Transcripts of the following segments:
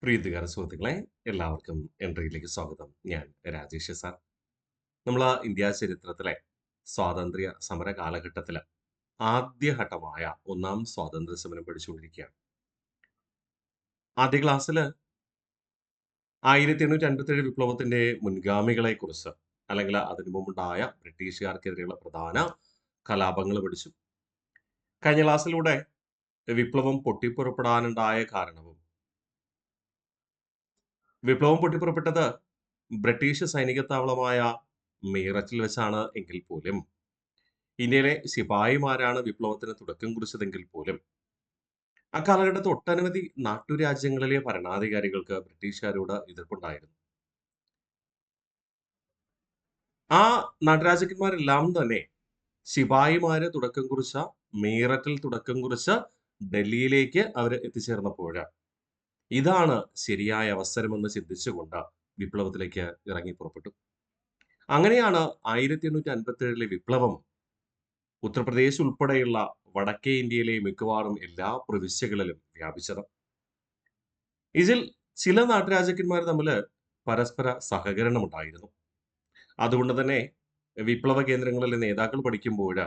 പ്രീതികര സുഹൃത്തുക്കളെ, എല്ലാവർക്കും എൻട്രിയിലേക്ക് സ്വാഗതം. ഞാൻ രാജേഷ് സാർ. നമ്മൾ ഇന്ത്യ ചരിത്രത്തിലെ സ്വാതന്ത്ര്യ സമര കാലഘട്ടത്തില് ആദ്യഘട്ടമായ ഒന്നാം സ്വാതന്ത്ര്യ സമരം പഠിച്ചുകൊണ്ടിരിക്കുകയാണ്. ആദ്യ ക്ലാസ്സില് 1857 വിപ്ലവത്തിന്റെ മുൻഗാമികളെ കുറിച്ച് അല്ലെങ്കിൽ അതിനു മുമ്പുണ്ടായ ബ്രിട്ടീഷുകാർക്കെതിരെയുള്ള പ്രധാന കലാപങ്ങൾ പഠിച്ചു. കഴിഞ്ഞ ക്ലാസ്സിലൂടെ വിപ്ലവം പൊട്ടിപ്പുറപ്പെടാനുണ്ടായ കാരണവും വിപ്ലവം പൊട്ടിപ്പുറപ്പെട്ടത് ബ്രിട്ടീഷ് സൈനിക താവളമായ മീററ്റിൽ വെച്ചാണ് എങ്കിൽ പോലും ഇന്ത്യയിലെ ശിപായിമാരാണ് വിപ്ലവത്തിന് തുടക്കം കുറിച്ചതെങ്കിൽ പോലും അക്കാലഘട്ടത്ത് ഒട്ടനവധി നാട്ടുരാജ്യങ്ങളിലെ ഭരണാധികാരികൾക്ക് ബ്രിട്ടീഷുകാരോട് എതിർപ്പുണ്ടായിരുന്നു. ആ നാട്ടുരാജാക്കന്മാരെല്ലാം തന്നെ ശിപായിമാര് തുടക്കം കുറിച്ച മീററ്റിൽ തുടക്കം കുറിച്ച ഡൽഹിയിലേക്ക് അവർ എത്തിച്ചേർന്നപ്പോൾ ഇതാണ് ശരിയായ അവസരമെന്ന് ചിന്തിച്ചുകൊണ്ട് വിപ്ലവത്തിലേക്ക് ഇറങ്ങി പുറപ്പെട്ടു. അങ്ങനെയാണ് 1857 വിപ്ലവം ഉത്തർപ്രദേശ് ഉൾപ്പെടെയുള്ള വടക്കേ ഇന്ത്യയിലെ മിക്കവാറും എല്ലാ പ്രവിശ്യകളിലും വ്യാപിച്ചത്. ഇതിൽ ചില നാട്ടുരാജാക്കന്മാർ തമ്മിൽ പരസ്പര സഹകരണം ഉണ്ടായിരുന്നു. അതുകൊണ്ട് തന്നെ വിപ്ലവ കേന്ദ്രങ്ങളിലെ നേതാക്കൾ പഠിക്കുമ്പോൾ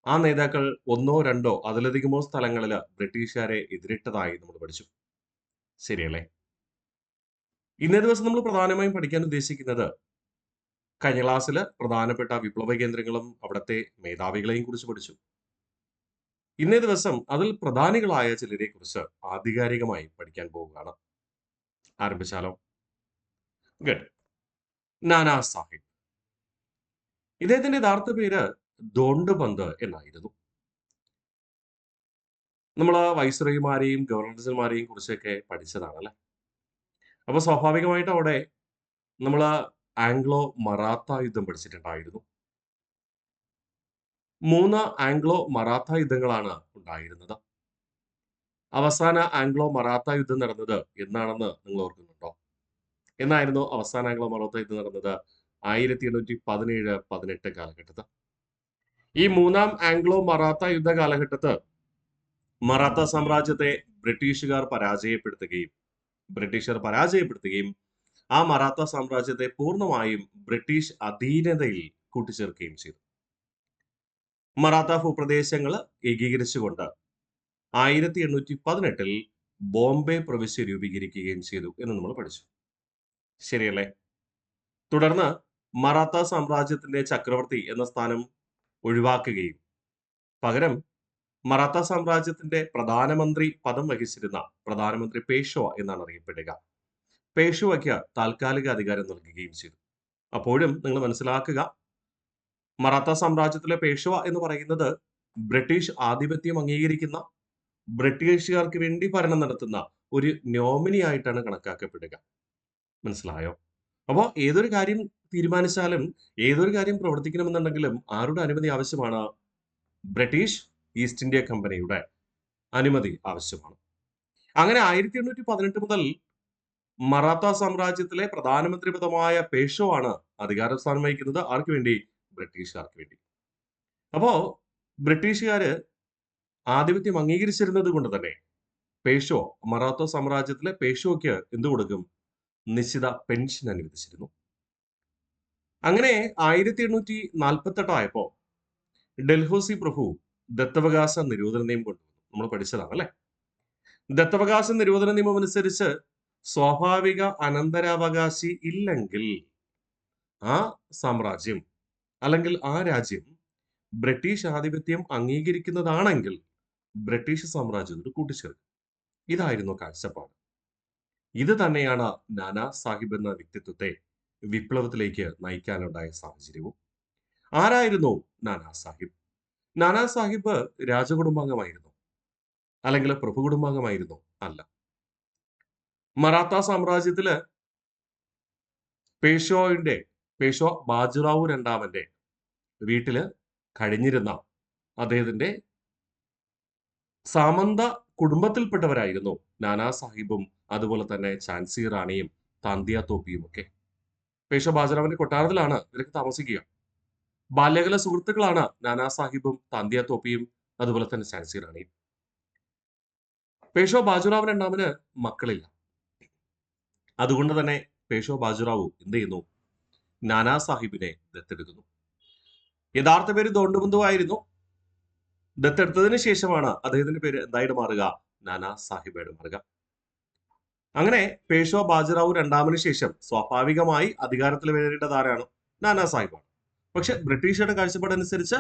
ആ നേതാക്കൾ ഒന്നോ രണ്ടോ അതിലധികമോ സ്ഥലങ്ങളിൽ ബ്രിട്ടീഷുകാരെ എതിരിട്ടതായി നമ്മൾ പഠിച്ചു. ശരിയല്ലേ? ഇന്നേ ദിവസം നമ്മൾ പ്രധാനമായും പഠിക്കാൻ ഉദ്ദേശിക്കുന്നത് കഴിഞ്ഞ ക്ലാസ്സിൽ പ്രധാനപ്പെട്ട വിപ്ലവ കേന്ദ്രങ്ങളും അവിടുത്തെ മേധാവികളെയും കുറിച്ച് പഠിച്ചു. ഇന്നേ ദിവസം അതിൽ പ്രധാനികളായ ചിലരെ കുറിച്ച് ആധികാരികമായി പഠിക്കാൻ പോവുകയാണ്. ആരംഭിച്ചാലോ? ഗുഡ്. നാനാ സാഹിബ്. ഇദ്ദേഹത്തിന്റെ യഥാർത്ഥ പേര് ദോണ്ട് പന്ത് എന്നായിരുന്നു. നമ്മൾ വൈസ്രോയിമാരെയും ഗവർണർമാരെയും കുറിച്ചൊക്കെ പഠിച്ചതാണ് അല്ലെ. അപ്പൊ സ്വാഭാവികമായിട്ട് അവിടെ നമ്മൾ ആംഗ്ലോ മറാത്ത യുദ്ധം പഠിച്ചിട്ടുണ്ടായിരുന്നു. 3 ആംഗ്ലോ മറാത്ത യുദ്ധങ്ങളാണ് ഉണ്ടായിരുന്നത്. അവസാന ആംഗ്ലോ മറാത്ത യുദ്ധം നടന്നത് എന്നാണെന്ന് നിങ്ങൾ ഓർക്കുന്നുണ്ടോ? എന്നായിരുന്നു അവസാന ആംഗ്ലോ മറാത്ത യുദ്ധം നടന്നത്? 1817-18 കാലഘട്ടത്ത്. ഈ 3-ാം ആംഗ്ലോ മറാത്ത യുദ്ധ കാലഘട്ടത്ത് മറാത്ത സാമ്രാജ്യത്തെ ബ്രിട്ടീഷർ പരാജയപ്പെടുത്തുകയും ആ മറാത്ത സാമ്രാജ്യത്തെ പൂർണ്ണമായും ബ്രിട്ടീഷ് അധീനതയിൽ കൂട്ടിച്ചേർക്കുകയും ചെയ്തു. മറാത്ത ഭൂപ്രദേശങ്ങൾ ഏകീകരിച്ചുകൊണ്ട് 1818 ബോംബെ പ്രവിശ്യ രൂപീകരിക്കുകയും ചെയ്തു എന്ന് നമ്മൾ പഠിച്ചു. ശരിയല്ലേ? തുടർന്ന് മറാത്ത സാമ്രാജ്യത്തിന്റെ ചക്രവർത്തി എന്ന സ്ഥാനം ഒഴിവാക്കുകയും പകരം മറാത്ത സാമ്രാജ്യത്തിന്റെ പ്രധാനമന്ത്രി പദം വഹിച്ചിരുന്ന പ്രധാനമന്ത്രി പേഷ്വ എന്നാണ് അറിയപ്പെടുക. പേഷ്വയ്ക്ക് താൽക്കാലിക അധികാരം നൽകുകയും ചെയ്തു. അപ്പോഴും നിങ്ങൾ മനസ്സിലാക്കുക, മറാത്ത സാമ്രാജ്യത്തിലെ പേഷ്വ എന്ന് പറയുന്നത് ബ്രിട്ടീഷ് ആധിപത്യം അംഗീകരിക്കുന്ന ബ്രിട്ടീഷുകാർക്ക് വേണ്ടി ഭരണം നടത്തുന്ന ഒരു നോമിനി ആയിട്ടാണ് കണക്കാക്കപ്പെടുക. മനസ്സിലായോ? അപ്പോൾ ഏതൊരു കാര്യം തീരുമാനിച്ചാലും ഏതൊരു കാര്യം പ്രവർത്തിക്കണമെന്നുണ്ടെങ്കിലും ആരുടെ അനുമതി ആവശ്യമാണ്? ബ്രിട്ടീഷ് ഈസ്റ്റ് ഇന്ത്യ കമ്പനിയുടെ അനുമതി ആവശ്യമാണ്. അങ്ങനെ 1818 മുതൽ മറാത്ത സാമ്രാജ്യത്തിലെ പ്രധാനമന്ത്രി പദമായ പേഷ്വ ആണ് അധികാരസ്ഥാനം വഹിക്കുന്നത്. ആർക്ക് വേണ്ടി? ബ്രിട്ടീഷുകാർക്ക് വേണ്ടി. അപ്പോ ബ്രിട്ടീഷുകാര് ആധിപത്യം അംഗീകരിച്ചിരുന്നത് കൊണ്ട് തന്നെ പേഷ്വ മറാത്ത സാമ്രാജ്യത്തിലെ പേഷ്വയ്ക്ക് എന്ത് കൊടുക്കും? നിശ്ചിത പെൻഷൻ അനുവദിച്ചിരുന്നു. അങ്ങനെ 1848 ആയപ്പോ ഡൽഹൌസി പ്രഭു ദത്തവകാശ നിരോധന നിയമം കൊണ്ടുവന്നു. നമ്മൾ പഠിച്ചതാണ് അല്ലെ. ദത്തവകാശ നിരോധന നിയമം അനുസരിച്ച് സ്വാഭാവിക അനന്തരാവകാശി ഇല്ലെങ്കിൽ ആ സാമ്രാജ്യം അല്ലെങ്കിൽ ആ രാജ്യം ബ്രിട്ടീഷ് ആധിപത്യം അംഗീകരിക്കുന്നതാണെങ്കിൽ ബ്രിട്ടീഷ് സാമ്രാജ്യത്തോട് കൂട്ടിച്ചേർക്കും. ഇതായിരുന്നു കാഴ്ചപ്പാട്. ഇത് തന്നെയാണ് നാനാ സാഹിബ് എന്ന വ്യക്തിത്വത്തെ വിപ്ലവത്തിലേക്ക് നയിക്കാനുണ്ടായ സാഹചര്യവും. ആരായിരുന്നു നാനാ സാഹിബ്? നാനാ സാഹിബ് രാജകുടുംബാംഗമായിരുന്നു അല്ലെങ്കിൽ പ്രഭു കുടുംബാംഗമായിരുന്നു? അല്ല. മറാത്ത സാമ്രാജ്യത്തില് പേഷ്വ ബാജിറാവു രണ്ടാമന്റെ വീട്ടില് കഴിഞ്ഞിരുന്ന അദ്ദേഹത്തിന്റെ സാമന്ത കുടുംബത്തിൽപ്പെട്ടവരായിരുന്നു നാനാ സാഹിബും അതുപോലെ തന്നെ ഝാൻസി റാണിയും താന്തിയ തോപ്പിയും ഒക്കെ. പേഷ്വ ബാജിറാവിന്റെ കൊട്ടാരത്തിലാണ് ഇവരൊക്കെ താമസിക്കുക. ബാല്യകാല സുഹൃത്തുക്കളാണ് നാനാ സാഹിബും താന്തിയ തോപ്പിയും അതുപോലെ തന്നെ ഝാൻസി റാണിയും. പേഷ്വ ബാജിറാവ് രണ്ടാമന് മക്കളില്ല. അതുകൊണ്ട് തന്നെ പേഷോ ബാജിറാവു എന്ത് ചെയ്യുന്നു? നാനാ സാഹിബിനെ ദത്തെടുക്കുന്നു. യഥാർത്ഥ പേര് ദോണ്ടുബന്ധു ആയിരുന്നു. ദത്തെടുത്തതിന് ശേഷമാണ് അദ്ദേഹത്തിന്റെ പേര് എന്തായിട്ട് മാറുക? നാനാ സാഹിബായിട്ട് മാറുക. അങ്ങനെ പേഷ്വാ ബാജിറാവു രണ്ടാമന് ശേഷം സ്വാഭാവികമായി അധികാരത്തിൽ വരേണ്ടത് ആരാണ്? നാനാ സാഹിബാണ്. പക്ഷെ ബ്രിട്ടീഷുകാരുടെ കാഴ്ചപ്പാടനുസരിച്ച്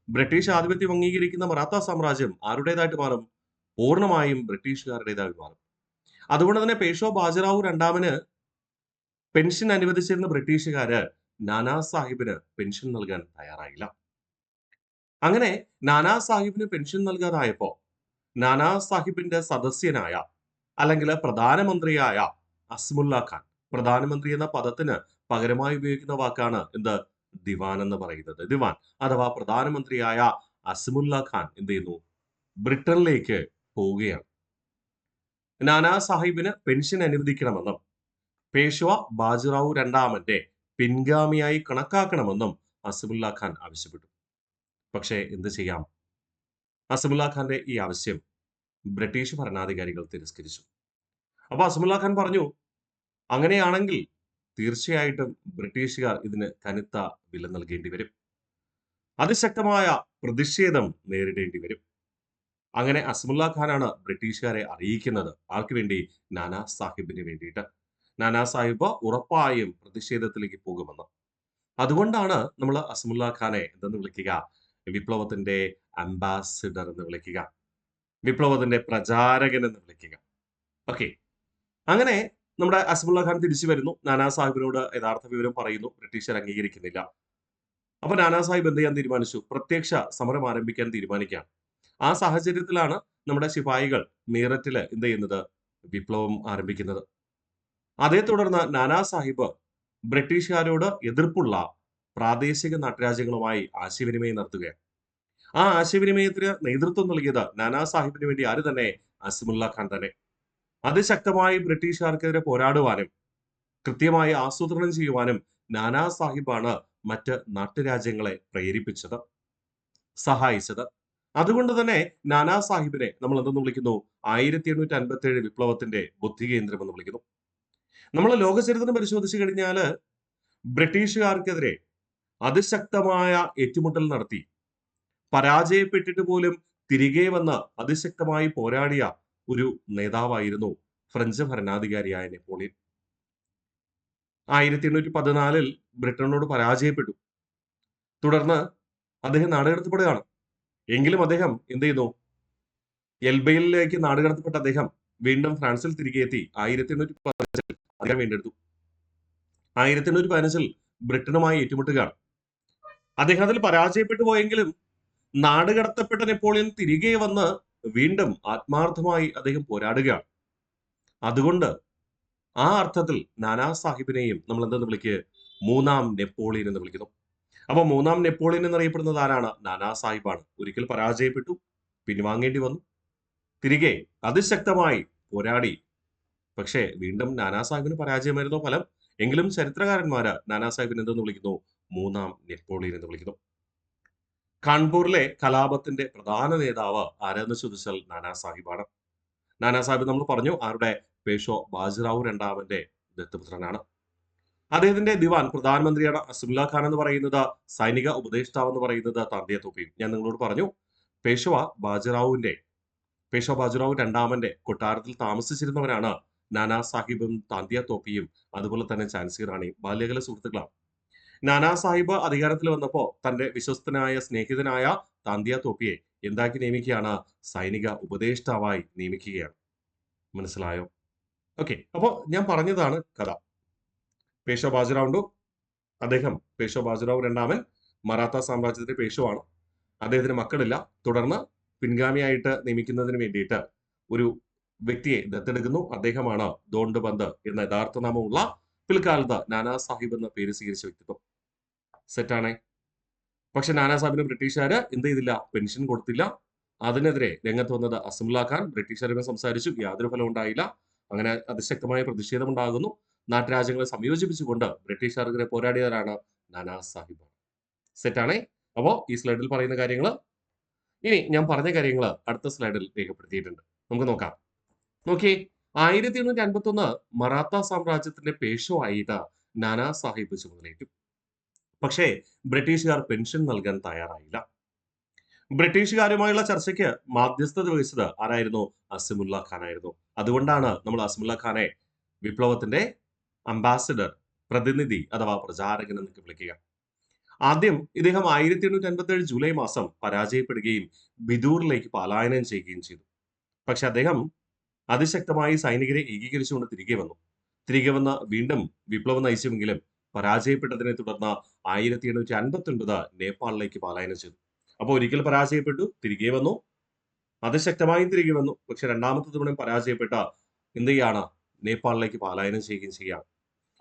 ബ്രിട്ടീഷ് ആധിപത്യം അംഗീകരിക്കുന്ന മറാത്ത സാമ്രാജ്യം ആരുടേതായിട്ട് മാറും? പൂർണ്ണമായും ബ്രിട്ടീഷുകാരുടേതായി മാറും. അതുകൊണ്ട് തന്നെ പേഷ്വാ ബാജിറാവു രണ്ടാമന് പെൻഷൻ അനുവദിച്ചിരുന്ന ബ്രിട്ടീഷുകാര് നാനാ സാഹിബിന് പെൻഷൻ നൽകാൻ തയ്യാറായില്ല. അങ്ങനെ നാനാ സാഹിബിന് പെൻഷൻ നൽകാതായപ്പോ നാനാ സാഹിബിന്റെ സദസ്യനായ അല്ലെങ്കിൽ പ്രധാനമന്ത്രിയായ അസ്മുല്ല ഖാൻ, പ്രധാനമന്ത്രി എന്ന പദത്തിന് പകരമായി ഉപയോഗിക്കുന്ന വാക്കാണ് എന്ത്? ദിവാൻ എന്ന് പറയുന്നത്. ദിവാൻ അഥവാ പ്രധാനമന്ത്രിയായ അസ്മുല്ല ഖാൻ എന്ത് ചെയ്യുന്നു? ബ്രിട്ടനിലേക്ക് പോവുകയാണ്. നാനാ സാഹിബിന് പെൻഷൻ അനുവദിക്കണമെന്നും പേഷ്വ ബാജിറാവു രണ്ടാമന്റെ പിൻഗാമിയായി കണക്കാക്കണമെന്നും അസ്മുല്ല ഖാൻ ആവശ്യപ്പെട്ടു. പക്ഷേ എന്ത് ചെയ്യാം? അസ്മുല്ല ഖാന്റെ ഈ ആവശ്യം ബ്രിട്ടീഷ് ഭരണാധികാരികൾ തിരസ്കരിച്ചു. അപ്പൊ അസ്മുല്ല ഖാൻ പറഞ്ഞു, അങ്ങനെയാണെങ്കിൽ തീർച്ചയായിട്ടും ബ്രിട്ടീഷുകാർ ഇതിന് കനത്ത വില നൽകേണ്ടി വരും. അതിശക്തമായ പ്രതിഷേധം നേരിടേണ്ടി വരും. അങ്ങനെ അസ്മുല്ല ഖാനാണ് ബ്രിട്ടീഷുകാരെ അറിയിക്കുന്നത്. ആർക്ക് വേണ്ടി? നാനാ സാഹിബിന് വേണ്ടിയിട്ട്. നാനാ സാഹിബ് ഉറപ്പായും പ്രതിഷേധത്തിലേക്ക് പോകുമെന്ന്. അതുകൊണ്ടാണ് നമ്മൾ അസ്മുല്ല ഖാനെ എന്തെന്ന് വിളിക്കുക? വിപ്ലവത്തിന്റെ അംബാസിഡർ എന്ന് വിളിക്കുക, വിപ്ലവത്തിന്റെ പ്രചാരകൻ എന്ന് വിളിക്കുക. ഓക്കെ, അങ്ങനെ നമ്മുടെ അസ്മുല്ല ഖാൻ തിരിച്ചു വരുന്നു. നാനാ സാഹിബിനോട് യഥാർത്ഥ വിവരം പറയുന്നു. ബ്രിട്ടീഷുകാർ അംഗീകരിക്കുന്നില്ല. അപ്പൊ നാനാ സാഹിബ് എന്ത് ചെയ്യാൻ തീരുമാനിച്ചു? പ്രത്യക്ഷ സമരം ആരംഭിക്കാൻ തീരുമാനിക്കുകയാണ്. ആ സാഹചര്യത്തിലാണ് നമ്മുടെ ശിപായികൾ മീററ്റില് എന്ത് ചെയ്യുന്നത്? വിപ്ലവം ആരംഭിക്കുന്നത്. അതേ തുടർന്ന് നാനാ സാഹിബ് ബ്രിട്ടീഷുകാരോട് എതിർപ്പുള്ള പ്രാദേശിക നാട്ടുരാജ്യങ്ങളുമായി ആശയവിനിമയം നടത്തുകയാണ്. ആ ആശയവിനിമയത്തിന് നേതൃത്വം നൽകിയത് നാനാ സാഹിബിന് വേണ്ടി ആര് തന്നെ? അസ്മുല്ല ഖാൻ തന്നെ. അതിശക്തമായി ബ്രിട്ടീഷുകാർക്കെതിരെ പോരാടുവാനും കൃത്യമായി ആസൂത്രണം ചെയ്യുവാനും നാനാ സാഹിബാണ് മറ്റ് നാട്ടുരാജ്യങ്ങളെ പ്രേരിപ്പിച്ചത്, സഹായിച്ചത്. അതുകൊണ്ട് തന്നെ നാനാ സാഹിബിനെ നമ്മൾ എന്തെന്ന് വിളിക്കുന്നു? 1857 വിപ്ലവത്തിന്റെ ബുദ്ധി കേന്ദ്രം എന്ന് വിളിക്കുന്നു. നമ്മൾ ലോക ചരിത്രം പരിശോധിച്ചു കഴിഞ്ഞാൽ ബ്രിട്ടീഷുകാർക്കെതിരെ അതിശക്തമായ ഏറ്റുമുട്ടൽ നടത്തി പരാജയപ്പെട്ടിട്ട് പോലും തിരികെ വന്ന് അതിശക്തമായി പോരാടിയ ഒരു നേതാവായിരുന്നു ഫ്രഞ്ച് ഭരണാധികാരിയായ നെപ്പോളിയൻ. 1814 ബ്രിട്ടനോട് പരാജയപ്പെട്ടു. തുടർന്ന് അദ്ദേഹം നാടുകടത്തപ്പെടുകയാണ്. എങ്കിലും അദ്ദേഹം എന്ത് ചെയ്യുന്നു? എൽബയിലേക്ക് നാടുകടത്തപ്പെട്ട അദ്ദേഹം വീണ്ടും ഫ്രാൻസിൽ തിരികെ എത്തി 1815 അദ്ദേഹം വീണ്ടെടുത്തു. 1815 ബ്രിട്ടനുമായി ഏറ്റുമുട്ടുകയാണ്. അദ്ദേഹം അതിൽ പരാജയപ്പെട്ടു പോയെങ്കിലും നാടുകടത്തപ്പെട്ട നെപ്പോളിയൻ തിരികെ വന്ന് വീണ്ടും ആത്മാർത്ഥമായി അദ്ദേഹം പോരാടുകയാണ്. അതുകൊണ്ട് ആ അർത്ഥത്തിൽ നാനാ സാഹിബിനെയും നമ്മൾ എന്തെന്ന് വിളിക്കുക? മൂന്നാം നെപ്പോളിയൻ എന്ന് വിളിക്കുന്നു. അപ്പൊ മൂന്നാം നെപ്പോളിയൻ എന്നറിയപ്പെടുന്നത് ആരാണ്? നാനാ സാഹിബാണ്. ഒരിക്കൽ പരാജയപ്പെട്ടു, പിൻവാങ്ങേണ്ടി വന്നു, തിരികെ അതിശക്തമായി പോരാടി. പക്ഷേ വീണ്ടും നാനാ സാഹിബിന് പരാജയമായിരുന്നു ഫലം. എങ്കിലും ചരിത്രകാരന്മാര് നാനാ സാഹിബിനെ എന്തെന്ന് വിളിക്കുന്നു? മൂന്നാം നെപ്പോളിയൻ എന്ന് വിളിക്കുന്നു. കാൺപൂരിലെ കലാപത്തിന്റെ പ്രധാന നേതാവ് ആരെന്ന് ചോദിച്ചാൽ നാനാ സാഹിബാണ്. നാനാ സാഹിബ് നമ്മൾ പറഞ്ഞു ആരുടെ? പേഷോ ബാജിറാവു രണ്ടാമന്റെ ദത്തുപുത്രനാണ്. അദ്ദേഹത്തിന്റെ ദിവാൻ പ്രധാനമന്ത്രിയാണ് അസ്മുല്ല ഖാൻ എന്ന് പറയുന്നത്. സൈനിക ഉപദേഷ്ടാവ് എന്ന് പറയുന്നത് താന്തിയ തോപ്പിയും. ഞാൻ നിങ്ങളോട് പറഞ്ഞു പേഷ്വ ബാജിറാവു രണ്ടാമന്റെ കൊട്ടാരത്തിൽ താമസിച്ചിരുന്നവരാണ് നാനാ സാഹിബും താന്തിയ തോപ്പിയും അതുപോലെ തന്നെ ഝാൻസി റാണിയും ബാല്യകാല സുഹൃത്തുക്കളാണ്. നാനാ സാഹിബ് അധികാരത്തിൽ വന്നപ്പോ തന്റെ വിശ്വസ്തനായ സ്നേഹിതനായ താന്തിയ തോപ്പിയെ എന്താക്കി നിയമിക്കുകയാണ്? സൈനിക ഉപദേഷ്ടാവായി നിയമിക്കുകയാണ്. മനസ്സിലായോ? ഓക്കെ, അപ്പോ ഞാൻ പറഞ്ഞതാണ് കഥ. പേഷ്വ ബാജിറാവുണ്ടോ? അദ്ദേഹം പേഷ്വ ബാജിറാവു രണ്ടാമൻ മറാത്ത സാമ്രാജ്യത്തിന്റെ പേഷ്വയാണ്. അദ്ദേഹത്തിന് മക്കളില്ല. തുടർന്ന് പിൻഗാമിയായിട്ട് നിയമിക്കുന്നതിന് വേണ്ടിയിട്ട് ഒരു വ്യക്തിയെ ദത്തെടുക്കുന്നു. അദ്ദേഹമാണ് ദോണ്ടുബന്ദ് എന്ന യഥാർത്ഥ നാമമുള്ള പിൽക്കാലത്ത് നാനാ സാഹിബ് എന്ന പേര് സ്വീകരിച്ച വ്യക്തിത്വം. സെറ്റാണേ. പക്ഷെ നാനാ സാഹിബിന് ബ്രിട്ടീഷുകാര് എന്ത് ചെയ്തില്ല? പെൻഷൻ കൊടുത്തില്ല. അതിനെതിരെ രംഗത്ത് വന്നത് അസ്മുല്ല ഖാൻ. ബ്രിട്ടീഷുകാരുമായി സംസാരിച്ചു, യാതൊരു ഫലം ഉണ്ടായില്ല. അങ്ങനെ അതിശക്തമായ പ്രതിഷേധം ഉണ്ടാകുന്നു. നാട്ടുരാജ്യങ്ങളെ സംയോജിപ്പിച്ചുകൊണ്ട് ബ്രിട്ടീഷുകാർക്കെതിരെ പോരാടിയവരാണ് നാനാ സാഹിബ്. സെറ്റാണേ. അപ്പോ ഈ സ്ലൈഡിൽ പറയുന്ന കാര്യങ്ങൾ, ഇനി ഞാൻ പറഞ്ഞ കാര്യങ്ങൾ അടുത്ത സ്ലൈഡിൽ രേഖപ്പെടുത്തിയിട്ടുണ്ട്. നമുക്ക് നോക്കാം. നോക്കിയേ, 1851 മറാത്ത സാമ്രാജ്യത്തിന്റെ പേഷ്വ ആയിട്ട് നാനാ സാഹിബ് ചുമതലയേറ്റു. പക്ഷേ ബ്രിട്ടീഷുകാർ പെൻഷൻ നൽകാൻ തയ്യാറായില്ല. ബ്രിട്ടീഷുകാരുമായുള്ള ചർച്ചയ്ക്ക് മാധ്യസ്ഥത വഹിച്ചത് ആരായിരുന്നു? അസിമുല്ല ഖാൻ ആയിരുന്നു. അതുകൊണ്ടാണ് നമ്മൾ അസിമുല്ല ഖാനെ വിപ്ലവത്തിന്റെ അംബാസിഡർ, പ്രതിനിധി അഥവാ പ്രചാരകൻ എന്നൊക്കെ വിളിക്കുക. ആദ്യം ഇദ്ദേഹം 1857 ജൂലൈ മാസം പരാജയപ്പെടുകയും ബിദൂറിലേക്ക് പലായനം ചെയ്യുകയും ചെയ്തു. പക്ഷെ അദ്ദേഹം അതിശക്തമായി സൈനികരെ ഏകീകരിച്ചുകൊണ്ട് തിരികെ വന്നു. തിരികെ വന്ന് വീണ്ടും വിപ്ലവം നയിച്ചുവെങ്കിലും പരാജയപ്പെട്ടതിനെ തുടർന്ന് 1859 നേപ്പാളിലേക്ക് പലായനം ചെയ്തു. അപ്പോൾ ഒരിക്കൽ പരാജയപ്പെട്ടു, തിരികെ വന്നു, അതിശക്തമായും തിരികെ വന്നു. പക്ഷെ രണ്ടാമത്തെ തവണ പരാജയപ്പെട്ട എന്ത് ചെയ്യാണ്? നേപ്പാളിലേക്ക് പലായനം ചെയ്യുകയും ചെയ്യാം.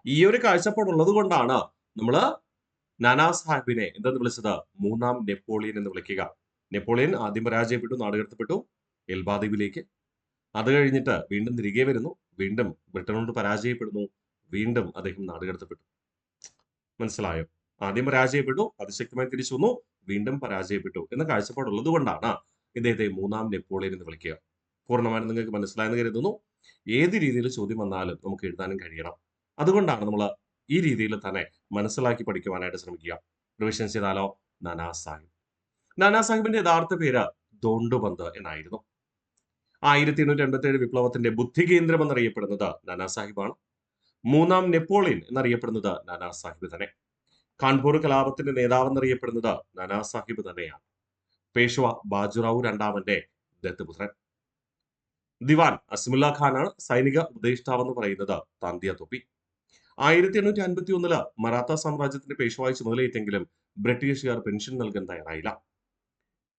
ഈ ഒരു കാഴ്ചപ്പാടുള്ളത് കൊണ്ടാണ് നമ്മള് നാനാ സാഹിബിനെ എന്തെന്ന് വിളിച്ചത്? മൂന്നാം നെപ്പോളിയൻ എന്ന് വിളിക്കുക. നെപ്പോളിയൻ ആദ്യം പരാജയപ്പെട്ടു, നാടുകടത്തപ്പെട്ടു എൽബാദ്വീപിലേക്ക്. അത് കഴിഞ്ഞിട്ട് വീണ്ടും തിരികെ വരുന്നു, വീണ്ടും ബ്രിട്ടനോട് പരാജയപ്പെടുന്നു, വീണ്ടും അദ്ദേഹം നാടുകടത്തപ്പെട്ടു. മനസ്സിലായോ? ആദ്യം പരാജയപ്പെട്ടു, അതിശക്തമായി തിരിച്ചു വന്നു, വീണ്ടും പരാജയപ്പെട്ടു എന്ന കാഴ്ചപ്പാടുള്ളത് കൊണ്ടാണ് ഇദ്ദേഹത്തെ മൂന്നാം നെപ്പോളിയൻ എന്ന് വിളിക്കുക. പൂർണ്ണമായും നിങ്ങൾക്ക് മനസ്സിലായെന്ന് കരുതുന്നു. ഏത് രീതിയിൽ ചോദ്യം വന്നാലും നമുക്ക് എഴുതാനും കഴിയണം. അതുകൊണ്ടാണ് നമ്മൾ ഈ രീതിയിൽ തന്നെ മനസ്സിലാക്കി പഠിക്കുവാനായിട്ട് ശ്രമിക്കുക. റിവിഷൻ ചെയ്താലോ? നാനാ സാഹിബ്. നാനാ സാഹിബിന്റെ യഥാർത്ഥ പേര് ദോണ്ടുബന്ത് എന്നായിരുന്നു. 1857 വിപ്ലവത്തിന്റെ ബുദ്ധി കേന്ദ്രം എന്നറിയപ്പെടുന്നത് നാനാ സാഹിബാണ്. മൂന്നാം നെപ്പോളിയൻ എന്നറിയപ്പെടുന്നത് നാനാ സാഹിബ് തന്നെ. കാൺപൂർ കലാപത്തിന്റെ നേതാവ് എന്നറിയപ്പെടുന്നത് നാനാ സാഹിബ് തന്നെയാണ്. പേഷ്വ ബാജുറാവു രണ്ടാമന്റെ ദത്തുപുത്രൻ. ദിവാൻ അസിമുല്ല ഖാനാണ്. സൈനിക ഉപദേഷ്ടാവെന്ന് പറയുന്നത് താന്തിയ തോപ്പി. 1851 മറാത്ത സാമ്രാജ്യത്തിന്റെ പേഷ്വായി ചുമതലയേറ്റെങ്കിലും ബ്രിട്ടീഷുകാർ പെൻഷൻ നൽകാൻ തയ്യാറായില്ല.